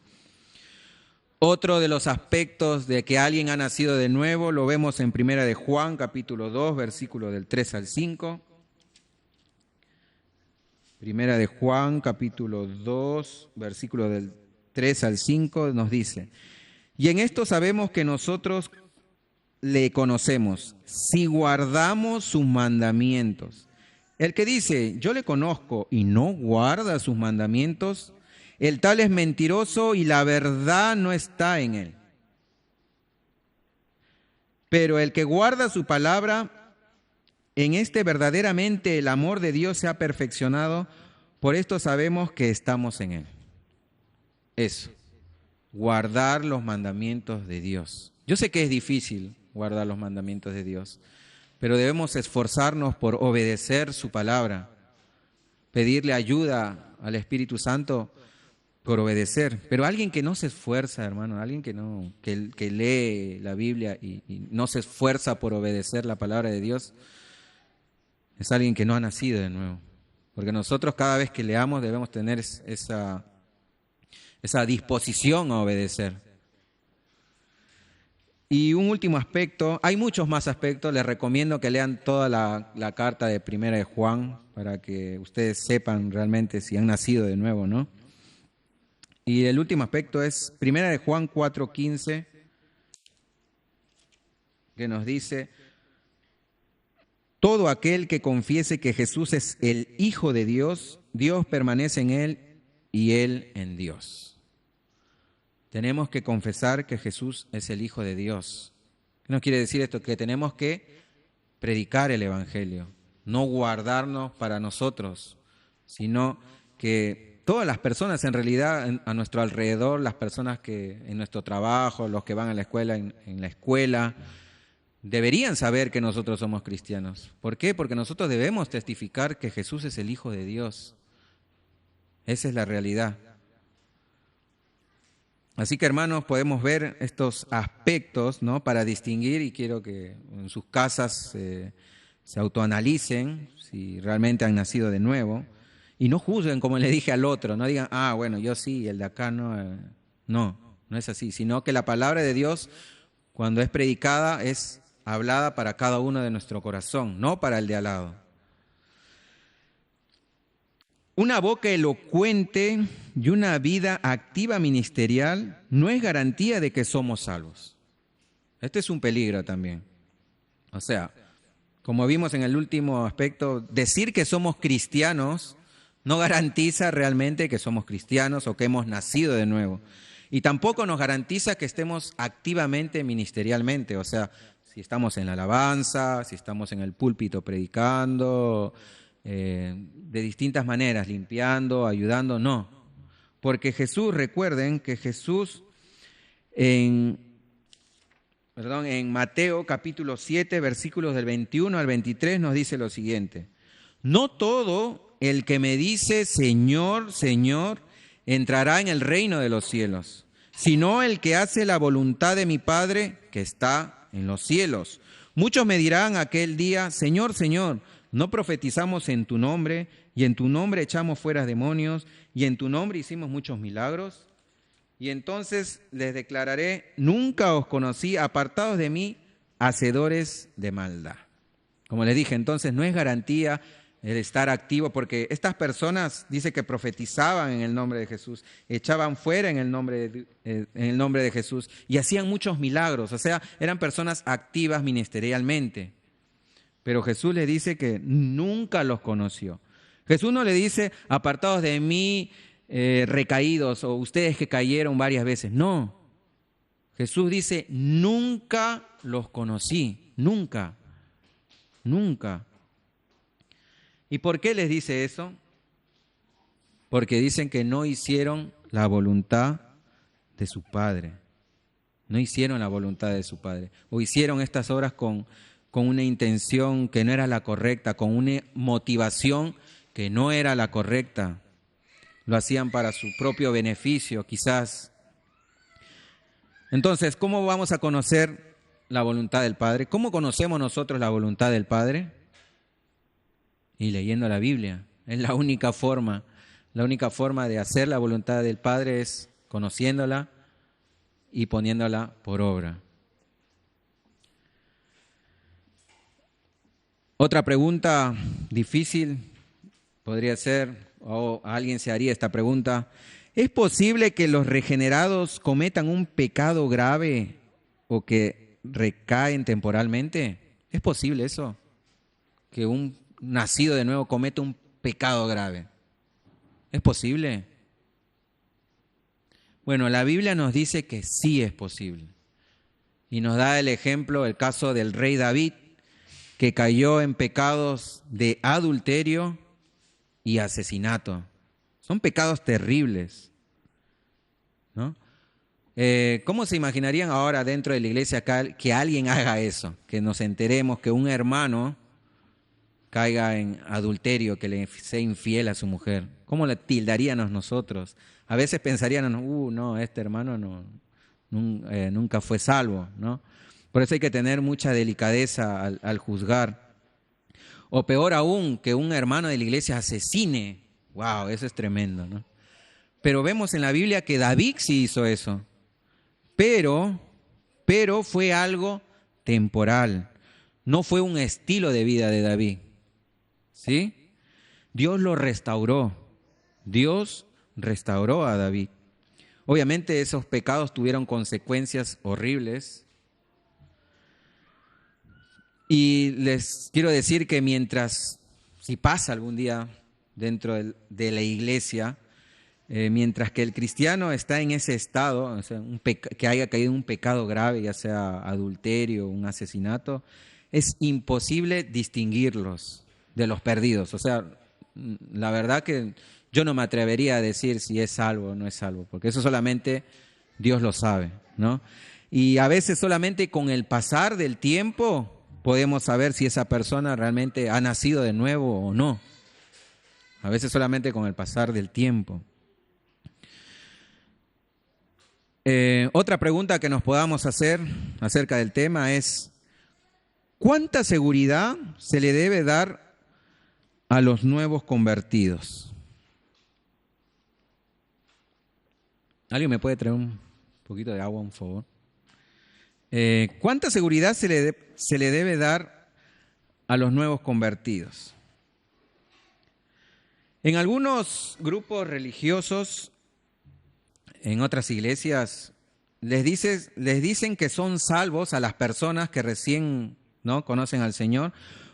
Otro de los aspectos de que alguien ha nacido de nuevo lo vemos en Primera de Juan, capítulo 2, versículo del 3 al 5. Primera de Juan, capítulo 2, versículo del 3 al 5, nos dice: y en esto sabemos que nosotros le conocemos, si guardamos sus mandamientos. El que dice, yo le conozco y no guarda sus mandamientos, el tal es mentiroso y la verdad no está en él. Pero el que guarda su palabra, en este verdaderamente el amor de Dios se ha perfeccionado, por esto sabemos que estamos en él. Eso, guardar los mandamientos de Dios. Yo sé que es difícil guardar los mandamientos de Dios, pero debemos esforzarnos por obedecer su palabra, pedirle ayuda al Espíritu Santo por obedecer. Pero alguien que no se esfuerza, hermano, alguien que lee la Biblia y no se esfuerza por obedecer la palabra de Dios, es alguien que no ha nacido de nuevo. Porque nosotros cada vez que leamos debemos tener esa disposición a obedecer. Y un último aspecto, hay muchos más aspectos, les recomiendo que lean toda la carta de Primera de Juan para que ustedes sepan realmente si han nacido de nuevo, ¿no? Y el último aspecto es Primera de Juan 4:15, que nos dice: todo aquel que confiese que Jesús es el Hijo de Dios, Dios permanece en él y él en Dios. Tenemos que confesar que Jesús es el Hijo de Dios. ¿Qué nos quiere decir esto? Que tenemos que predicar el Evangelio, no guardarnos para nosotros, sino que todas las personas en realidad a nuestro alrededor, las personas que en nuestro trabajo, los que van a la escuela, en la escuela, deberían saber que nosotros somos cristianos. ¿Por qué? Porque nosotros debemos testificar que Jesús es el Hijo de Dios. Esa es la realidad. Así que, hermanos, podemos ver estos aspectos, ¿no?, para distinguir, y quiero que en sus casas se autoanalicen si realmente han nacido de nuevo y no juzguen como le dije al otro, no digan, bueno, yo sí, el de acá no. No es así, sino que la palabra de Dios, cuando es predicada, es hablada para cada uno de nuestro corazón, no para el de al lado. Una boca elocuente y una vida activa ministerial no es garantía de que somos salvos. Este es un peligro también. O sea, como vimos en el último aspecto, decir que somos cristianos no garantiza realmente que somos cristianos o que hemos nacido de nuevo. Y tampoco nos garantiza que estemos activamente ministerialmente. O sea, si estamos en la alabanza, si estamos en el púlpito predicando, de distintas maneras, limpiando, ayudando, no. Porque Jesús, recuerden que Jesús En Mateo capítulo 7, versículos del 21 al 23 nos dice lo siguiente: no todo el que me dice Señor, Señor, entrará en el reino de los cielos, sino el que hace la voluntad de mi Padre que está en los cielos. Muchos me dirán aquel día, Señor, Señor, ¿no profetizamos en tu nombre, y en tu nombre echamos fuera demonios, y en tu nombre hicimos muchos milagros? Y entonces les declararé, nunca os conocí, apartados de mí, hacedores de maldad. Como les dije, entonces no es garantía el estar activo, porque estas personas, dice que profetizaban en el nombre de Jesús, echaban fuera en el nombre de Jesús y hacían muchos milagros, o sea, eran personas activas ministerialmente. Pero Jesús les dice que nunca los conoció. Jesús no le dice, apartados de mí, recaídos, o ustedes que cayeron varias veces. No. Jesús dice, nunca los conocí, nunca, nunca. ¿Y por qué les dice eso? Porque dicen que no hicieron la voluntad de su Padre. No hicieron la voluntad de su Padre. O hicieron estas obras con una intención que no era la correcta, con una motivación que no era la correcta. Lo hacían para su propio beneficio, quizás. Entonces, ¿cómo vamos a conocer la voluntad del Padre? ¿Cómo conocemos nosotros la voluntad del Padre? Y leyendo la Biblia. Es la única forma. La única forma de hacer la voluntad del Padre es conociéndola y poniéndola por obra. Otra pregunta difícil podría ser, o alguien se haría esta pregunta: ¿es posible que los regenerados cometan un pecado grave o que recaen temporalmente? ¿Es posible eso? Que un nacido de nuevo cometa un pecado grave. ¿Es posible? Bueno, la Biblia nos dice que sí es posible. Y nos da el ejemplo, el caso del rey David, que cayó en pecados de adulterio y asesinato. Son pecados terribles, ¿no? ¿Cómo se imaginarían ahora dentro de la iglesia que alguien haga eso? Que nos enteremos que un hermano caiga en adulterio, que le sea infiel a su mujer. ¿Cómo le tildaríamos nosotros? A veces pensaríamos, no, este hermano nunca fue salvo, ¿no? Por eso hay que tener mucha delicadeza al juzgar. O peor aún, que un hermano de la iglesia asesine. ¡Wow! Eso es tremendo, ¿no? Pero vemos en la Biblia que David sí hizo eso. Pero fue algo temporal. No fue un estilo de vida de David. ¿Sí? Dios lo restauró. Dios restauró a David. Obviamente esos pecados tuvieron consecuencias horribles. Y les quiero decir que si pasa algún día dentro de la iglesia, mientras que el cristiano está en ese estado, o sea, que haya caído en un pecado grave, ya sea adulterio o un asesinato, es imposible distinguirlos de los perdidos. O sea, la verdad que yo no me atrevería a decir si es salvo o no es salvo, porque eso solamente Dios lo sabe, ¿no? Y a veces solamente con el pasar del tiempo podemos saber si esa persona realmente ha nacido de nuevo o no. A veces solamente con el pasar del tiempo. Otra pregunta que nos podamos hacer acerca del tema es: ¿cuánta seguridad se le debe dar a los nuevos convertidos? ¿Alguien me puede traer un poquito de agua, por favor? ¿Cuánta seguridad se le debe dar a los nuevos convertidos? En algunos grupos religiosos, en otras iglesias, les dicen que son salvos a las personas que recién, ¿no?, conocen al Señor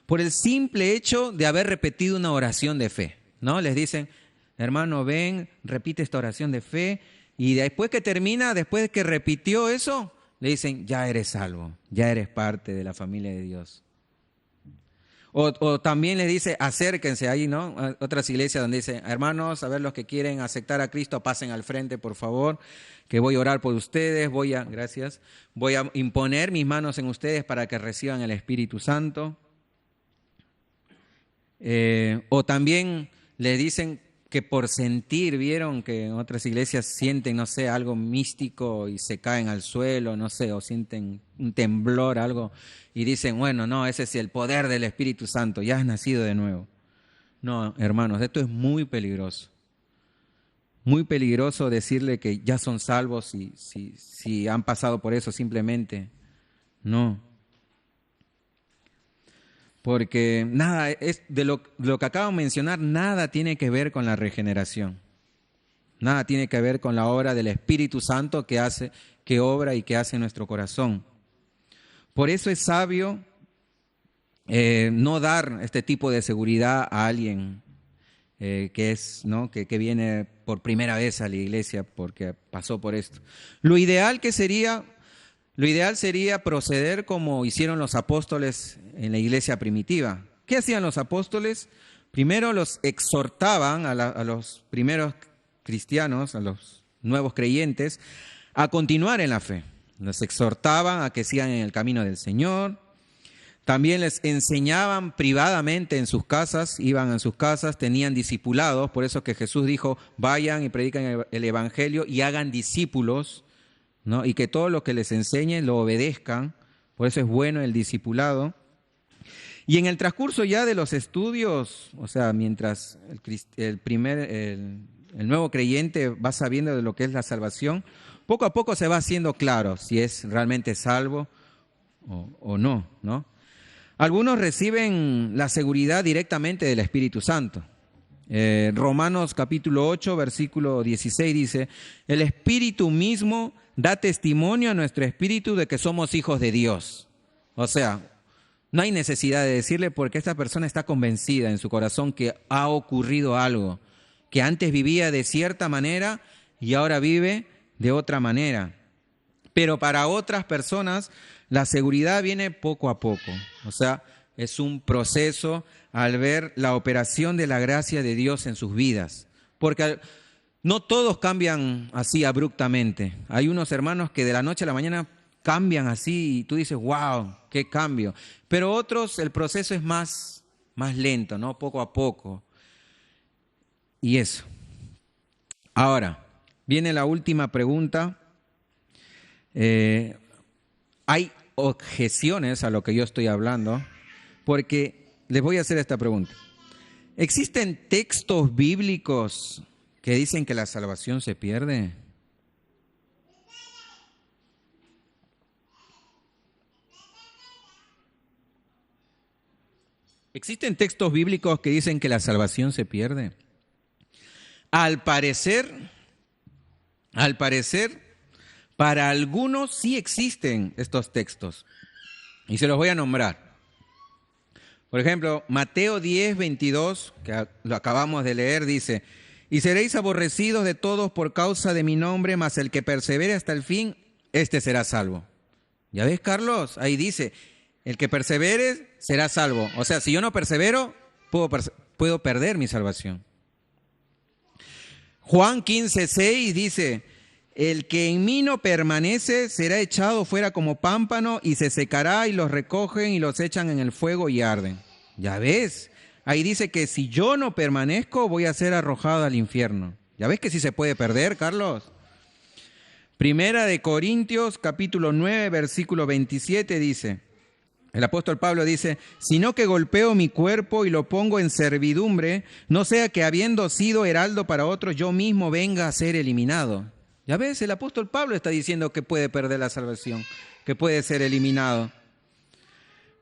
por el simple hecho de haber repetido una oración de fe, ¿no? Les dicen, hermano, ven, repite esta oración de fe, y después que termina, después que repitió eso, le dicen, ya eres salvo, ya eres parte de la familia de Dios. O también les dice, acérquense ahí, ¿no? A otras iglesias donde dice, hermanos, a ver los que quieren aceptar a Cristo, pasen al frente, por favor, que voy a orar por ustedes, gracias, voy a imponer mis manos en ustedes para que reciban el Espíritu Santo. O también le dicen que por sentir, vieron que en otras iglesias sienten, no sé, algo místico y se caen al suelo, no sé, o sienten un temblor, algo, y dicen, bueno, no, ese es el poder del Espíritu Santo, ya has nacido de nuevo. No, hermanos, esto es muy peligroso. Muy peligroso decirle que ya son salvos si han pasado por eso simplemente. No. Porque nada, es de lo que acabo de mencionar, nada tiene que ver con la regeneración. Nada tiene que ver con la obra del Espíritu Santo que obra y que hace en nuestro corazón. Por eso es sabio no dar este tipo de seguridad a alguien que viene por primera vez a la iglesia porque pasó por esto. Lo ideal sería proceder como hicieron los apóstoles en la iglesia primitiva. ¿Qué hacían los apóstoles? Primero los exhortaban a los primeros cristianos, a los nuevos creyentes, a continuar en la fe. Los exhortaban a que sigan en el camino del Señor. También les enseñaban privadamente en sus casas, iban a sus casas, tenían discipulados. Por eso que Jesús dijo, vayan y predican el Evangelio y hagan discípulos, ¿no? Y que todo lo que les enseñen lo obedezcan. Por eso es bueno el discipulado. Y en el transcurso ya de los estudios, o sea, mientras el nuevo creyente va sabiendo de lo que es la salvación, poco a poco se va haciendo claro si es realmente salvo o no, ¿no? Algunos reciben la seguridad directamente del Espíritu Santo. Romanos capítulo 8, versículo 16 dice, el Espíritu mismo da testimonio a nuestro espíritu de que somos hijos de Dios. O sea, no hay necesidad de decirle porque esta persona está convencida en su corazón que ha ocurrido algo, que antes vivía de cierta manera y ahora vive de otra manera. Pero para otras personas la seguridad viene poco a poco. O sea, es un proceso al ver la operación de la gracia de Dios en sus vidas. Porque no todos cambian así abruptamente. Hay unos hermanos que de la noche a la mañana cambian así y tú dices, wow, qué cambio. Pero otros el proceso es más lento, ¿no? Poco a poco. Y eso. Ahora, viene la última pregunta. Hay objeciones a lo que yo estoy hablando, porque les voy a hacer esta pregunta. ¿Existen textos bíblicos que dicen que la salvación se pierde? ¿Existen textos bíblicos que dicen que la salvación se pierde? Al parecer, para algunos sí existen estos textos y se los voy a nombrar. Por ejemplo, Mateo 10, 22, que lo acabamos de leer, dice, y seréis aborrecidos de todos por causa de mi nombre, mas el que persevere hasta el fin, este será salvo. ¿Ya ves, Carlos? Ahí dice, el que persevere será salvo. O sea, si yo no persevero, puedo perder mi salvación. Juan 15, 6 dice, el que en mí no permanece será echado fuera como pámpano y se secará y los recogen y los echan en el fuego y arden. ¿Ya ves? Ahí dice que si yo no permanezco voy a ser arrojado al infierno. ¿Ya ves que sí se puede perder, Carlos? Primera de Corintios capítulo 9 versículo 27 dice, el apóstol Pablo dice, sino que golpeo mi cuerpo y lo pongo en servidumbre, no sea que habiendo sido heraldo para otros yo mismo venga a ser eliminado. Ya ves, el apóstol Pablo está diciendo que puede perder la salvación, que puede ser eliminado.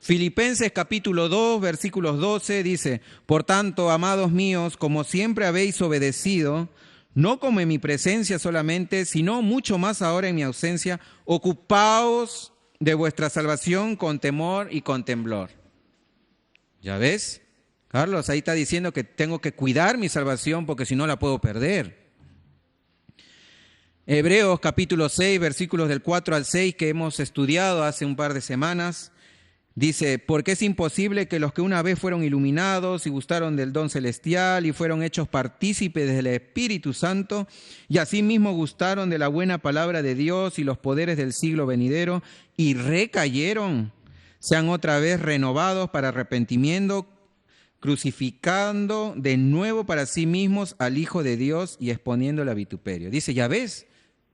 Filipenses capítulo 2, versículos 12 dice, por tanto, amados míos, como siempre habéis obedecido, no como en mi presencia solamente, sino mucho más ahora en mi ausencia, ocupaos de vuestra salvación con temor y con temblor. ¿Ya ves? Carlos, ahí está diciendo que tengo que cuidar mi salvación porque si no la puedo perder. Hebreos capítulo 6, versículos del 4 al 6 que hemos estudiado hace un par de semanas, Dice, porque es imposible que los que una vez fueron iluminados y gustaron del don celestial y fueron hechos partícipes del Espíritu Santo y asimismo gustaron de la buena palabra de Dios y los poderes del siglo venidero y recayeron, sean otra vez renovados para arrepentimiento, crucificando de nuevo para sí mismos al Hijo de Dios y exponiéndole a vituperio. Dice, ¿ya ves?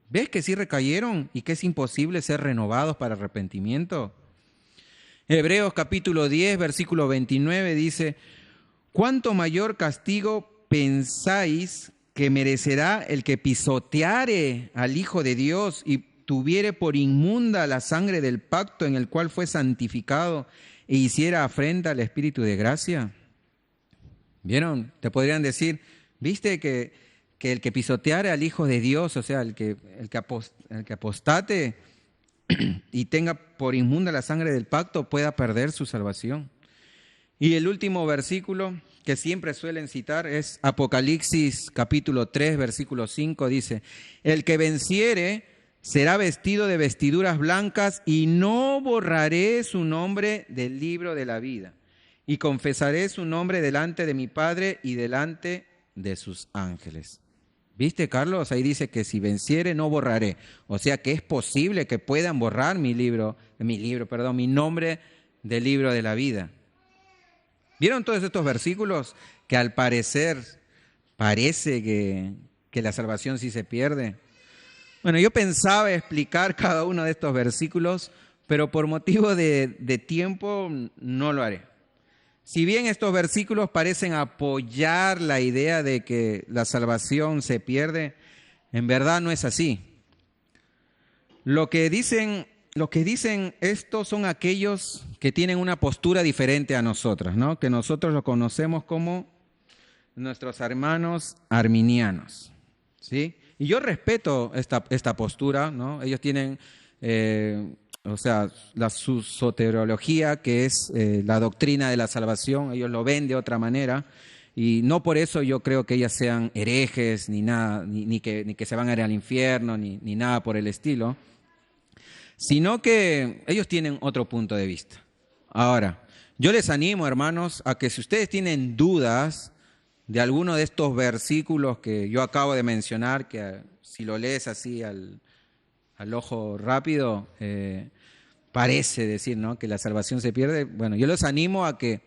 ¿Ves que sí recayeron y que es imposible ser renovados para arrepentimiento? Hebreos capítulo 10, versículo 29 dice, ¿cuánto mayor castigo pensáis que merecerá el que pisoteare al Hijo de Dios y tuviere por inmunda la sangre del pacto en el cual fue santificado e hiciera afrenta al Espíritu de gracia? ¿Vieron? Te podrían decir, ¿viste que el que pisoteare al Hijo de Dios, o sea, el que apostate y tenga por inmunda la sangre del pacto, pueda perder su salvación? Y el último versículo que siempre suelen citar es Apocalipsis capítulo 3, versículo 5, dice, el que venciere será vestido de vestiduras blancas y no borraré su nombre del libro de la vida y confesaré su nombre delante de mi Padre y delante de sus ángeles. ¿Viste, Carlos? Ahí dice que si venciere no borraré. O sea que es posible que puedan borrar mi nombre del libro de la vida. ¿Vieron todos estos versículos que al parecer parece que la salvación sí se pierde? Bueno, yo pensaba explicar cada uno de estos versículos, pero por motivo de tiempo no lo haré. Si bien estos versículos parecen apoyar la idea de que la salvación se pierde, en verdad no es así. Lo que dicen estos son aquellos que tienen una postura diferente a nosotros, ¿no? Que nosotros lo conocemos como nuestros hermanos arminianos, ¿sí? Y yo respeto esta postura, ¿no? Ellos tienen su soteriología, que es la doctrina de la salvación. Ellos lo ven de otra manera y no por eso yo creo que ellas sean herejes ni nada, ni que se van a ir al infierno, ni nada por el estilo, sino que ellos tienen otro punto de vista. Ahora, yo les animo, hermanos, a que si ustedes tienen dudas de alguno de estos versículos que yo acabo de mencionar, que si lo lees así al ojo rápido, parece decir, ¿no?, que la salvación se pierde. Bueno, yo los animo a que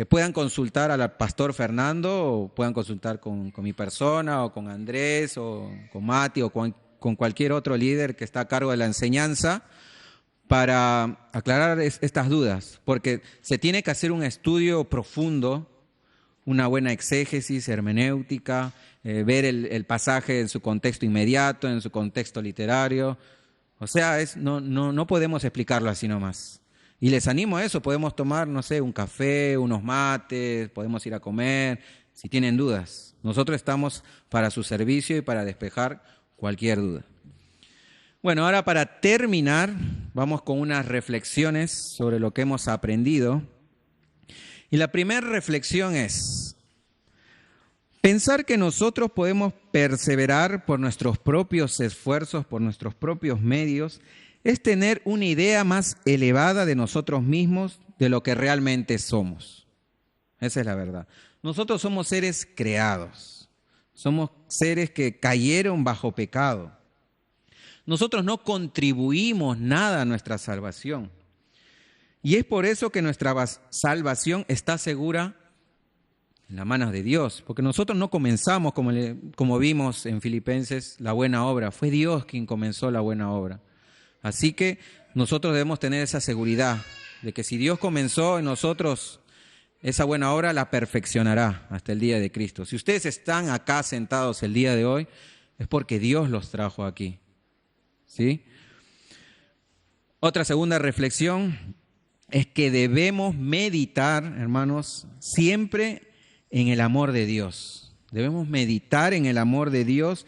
puedan consultar al pastor Fernando, o puedan consultar con mi persona, o con Andrés, o con Mati, o con cualquier otro líder que está a cargo de la enseñanza, para aclarar estas dudas, porque se tiene que hacer un estudio profundo, una buena exégesis, hermenéutica, ver el pasaje en su contexto inmediato, en su contexto literario. O sea, no podemos explicarlo así nomás. Y les animo a eso, podemos tomar, no sé, un café, unos mates, podemos ir a comer, si tienen dudas. Nosotros estamos para su servicio y para despejar cualquier duda. Bueno, ahora para terminar, vamos con unas reflexiones sobre lo que hemos aprendido. Y la primera reflexión es: pensar que nosotros podemos perseverar por nuestros propios esfuerzos, por nuestros propios medios, es tener una idea más elevada de nosotros mismos, de lo que realmente somos. Esa es la verdad. Nosotros somos seres creados, somos seres que cayeron bajo pecado. Nosotros no contribuimos nada a nuestra salvación. Y es por eso que nuestra salvación está segura en las manos de Dios, porque nosotros no comenzamos, como vimos en Filipenses, la buena obra. Fue Dios quien comenzó la buena obra. Así que nosotros debemos tener esa seguridad de que si Dios comenzó en nosotros esa buena obra, la perfeccionará hasta el día de Cristo. Si ustedes están acá sentados el día de hoy, es porque Dios los trajo aquí, ¿sí? Otra segunda reflexión es que debemos meditar, hermanos, siempre en el amor de Dios. Debemos meditar en el amor de Dios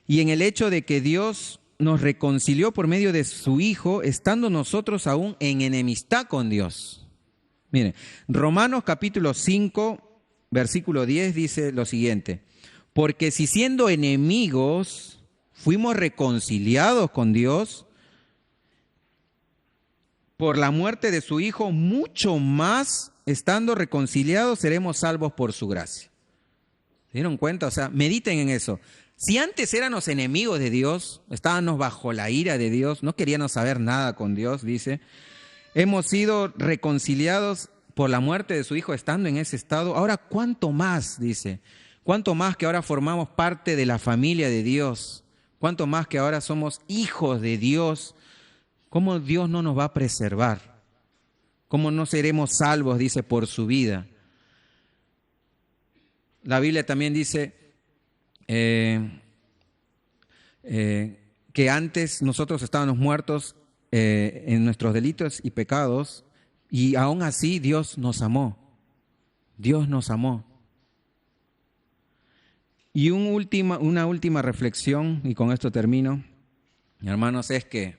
y en el hecho de que Dios nos reconcilió por medio de su Hijo, estando nosotros aún en enemistad con Dios. Miren, Romanos capítulo 5, versículo 10 dice lo siguiente: porque si siendo enemigos fuimos reconciliados con Dios por la muerte de su Hijo, mucho más, estando reconciliados, seremos salvos por su gracia. ¿Se dieron cuenta? O sea, mediten en eso. Si antes éramos enemigos de Dios, estábamos bajo la ira de Dios, no queríamos saber nada con Dios, dice, hemos sido reconciliados por la muerte de su Hijo estando en ese estado. Ahora, ¿cuánto más? Dice, ¿cuánto más que ahora formamos parte de la familia de Dios? ¿Cuánto más que ahora somos hijos de Dios? ¿Cómo Dios no nos va a preservar? ¿Cómo no seremos salvos? Dice, por su vida. La Biblia también dice que antes nosotros estábamos muertos en nuestros delitos y pecados, y aún así Dios nos amó. Dios nos amó. Y una última reflexión, y con esto termino, hermanos, es que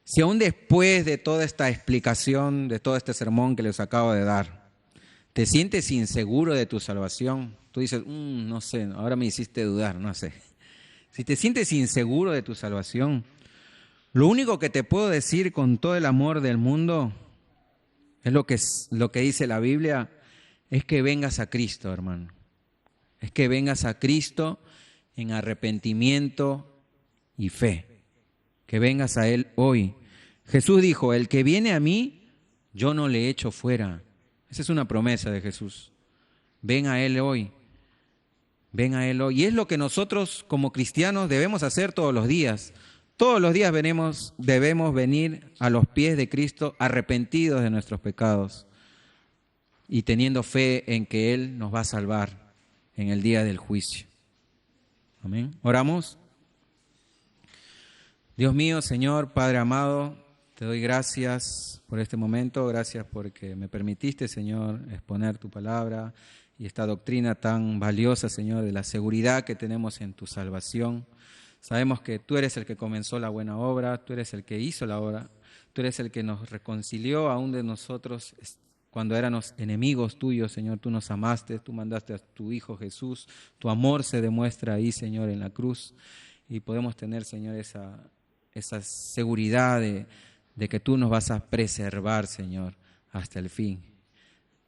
si aún después de toda esta explicación, de todo este sermón que les acabo de dar, te sientes inseguro de tu salvación, tú dices, no sé, ahora me hiciste dudar, no sé. Si te sientes inseguro de tu salvación, lo único que te puedo decir con todo el amor del mundo es lo que dice la Biblia, es que vengas a Cristo, hermano. Es que vengas a Cristo en arrepentimiento y fe. Que vengas a Él hoy. Jesús dijo, el que viene a mí, yo no le echo fuera. Esa es una promesa de Jesús. Ven a Él hoy. Ven a Él hoy. Y es lo que nosotros como cristianos debemos hacer todos los días. Todos los días debemos venir a los pies de Cristo arrepentidos de nuestros pecados y teniendo fe en que Él nos va a salvar en el día del juicio. Amén. Oramos. Dios mío, Señor, Padre amado, te doy gracias por este momento, gracias porque me permitiste, Señor, exponer tu palabra y esta doctrina tan valiosa, Señor, de la seguridad que tenemos en tu salvación. Sabemos que tú eres el que comenzó la buena obra, tú eres el que hizo la obra, tú eres el que nos reconcilió aún de nosotros cuando éramos enemigos tuyos, Señor. Tú nos amaste, tú mandaste a tu Hijo Jesús, tu amor se demuestra ahí, Señor, en la cruz, y podemos tener, Señor, esa seguridad de que tú nos vas a preservar, Señor, hasta el fin,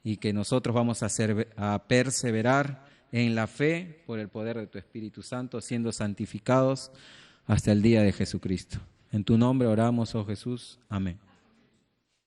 y que nosotros vamos a perseverar en la fe por el poder de tu Espíritu Santo, siendo santificados hasta el día de Jesucristo. En tu nombre oramos, oh Jesús. Amén.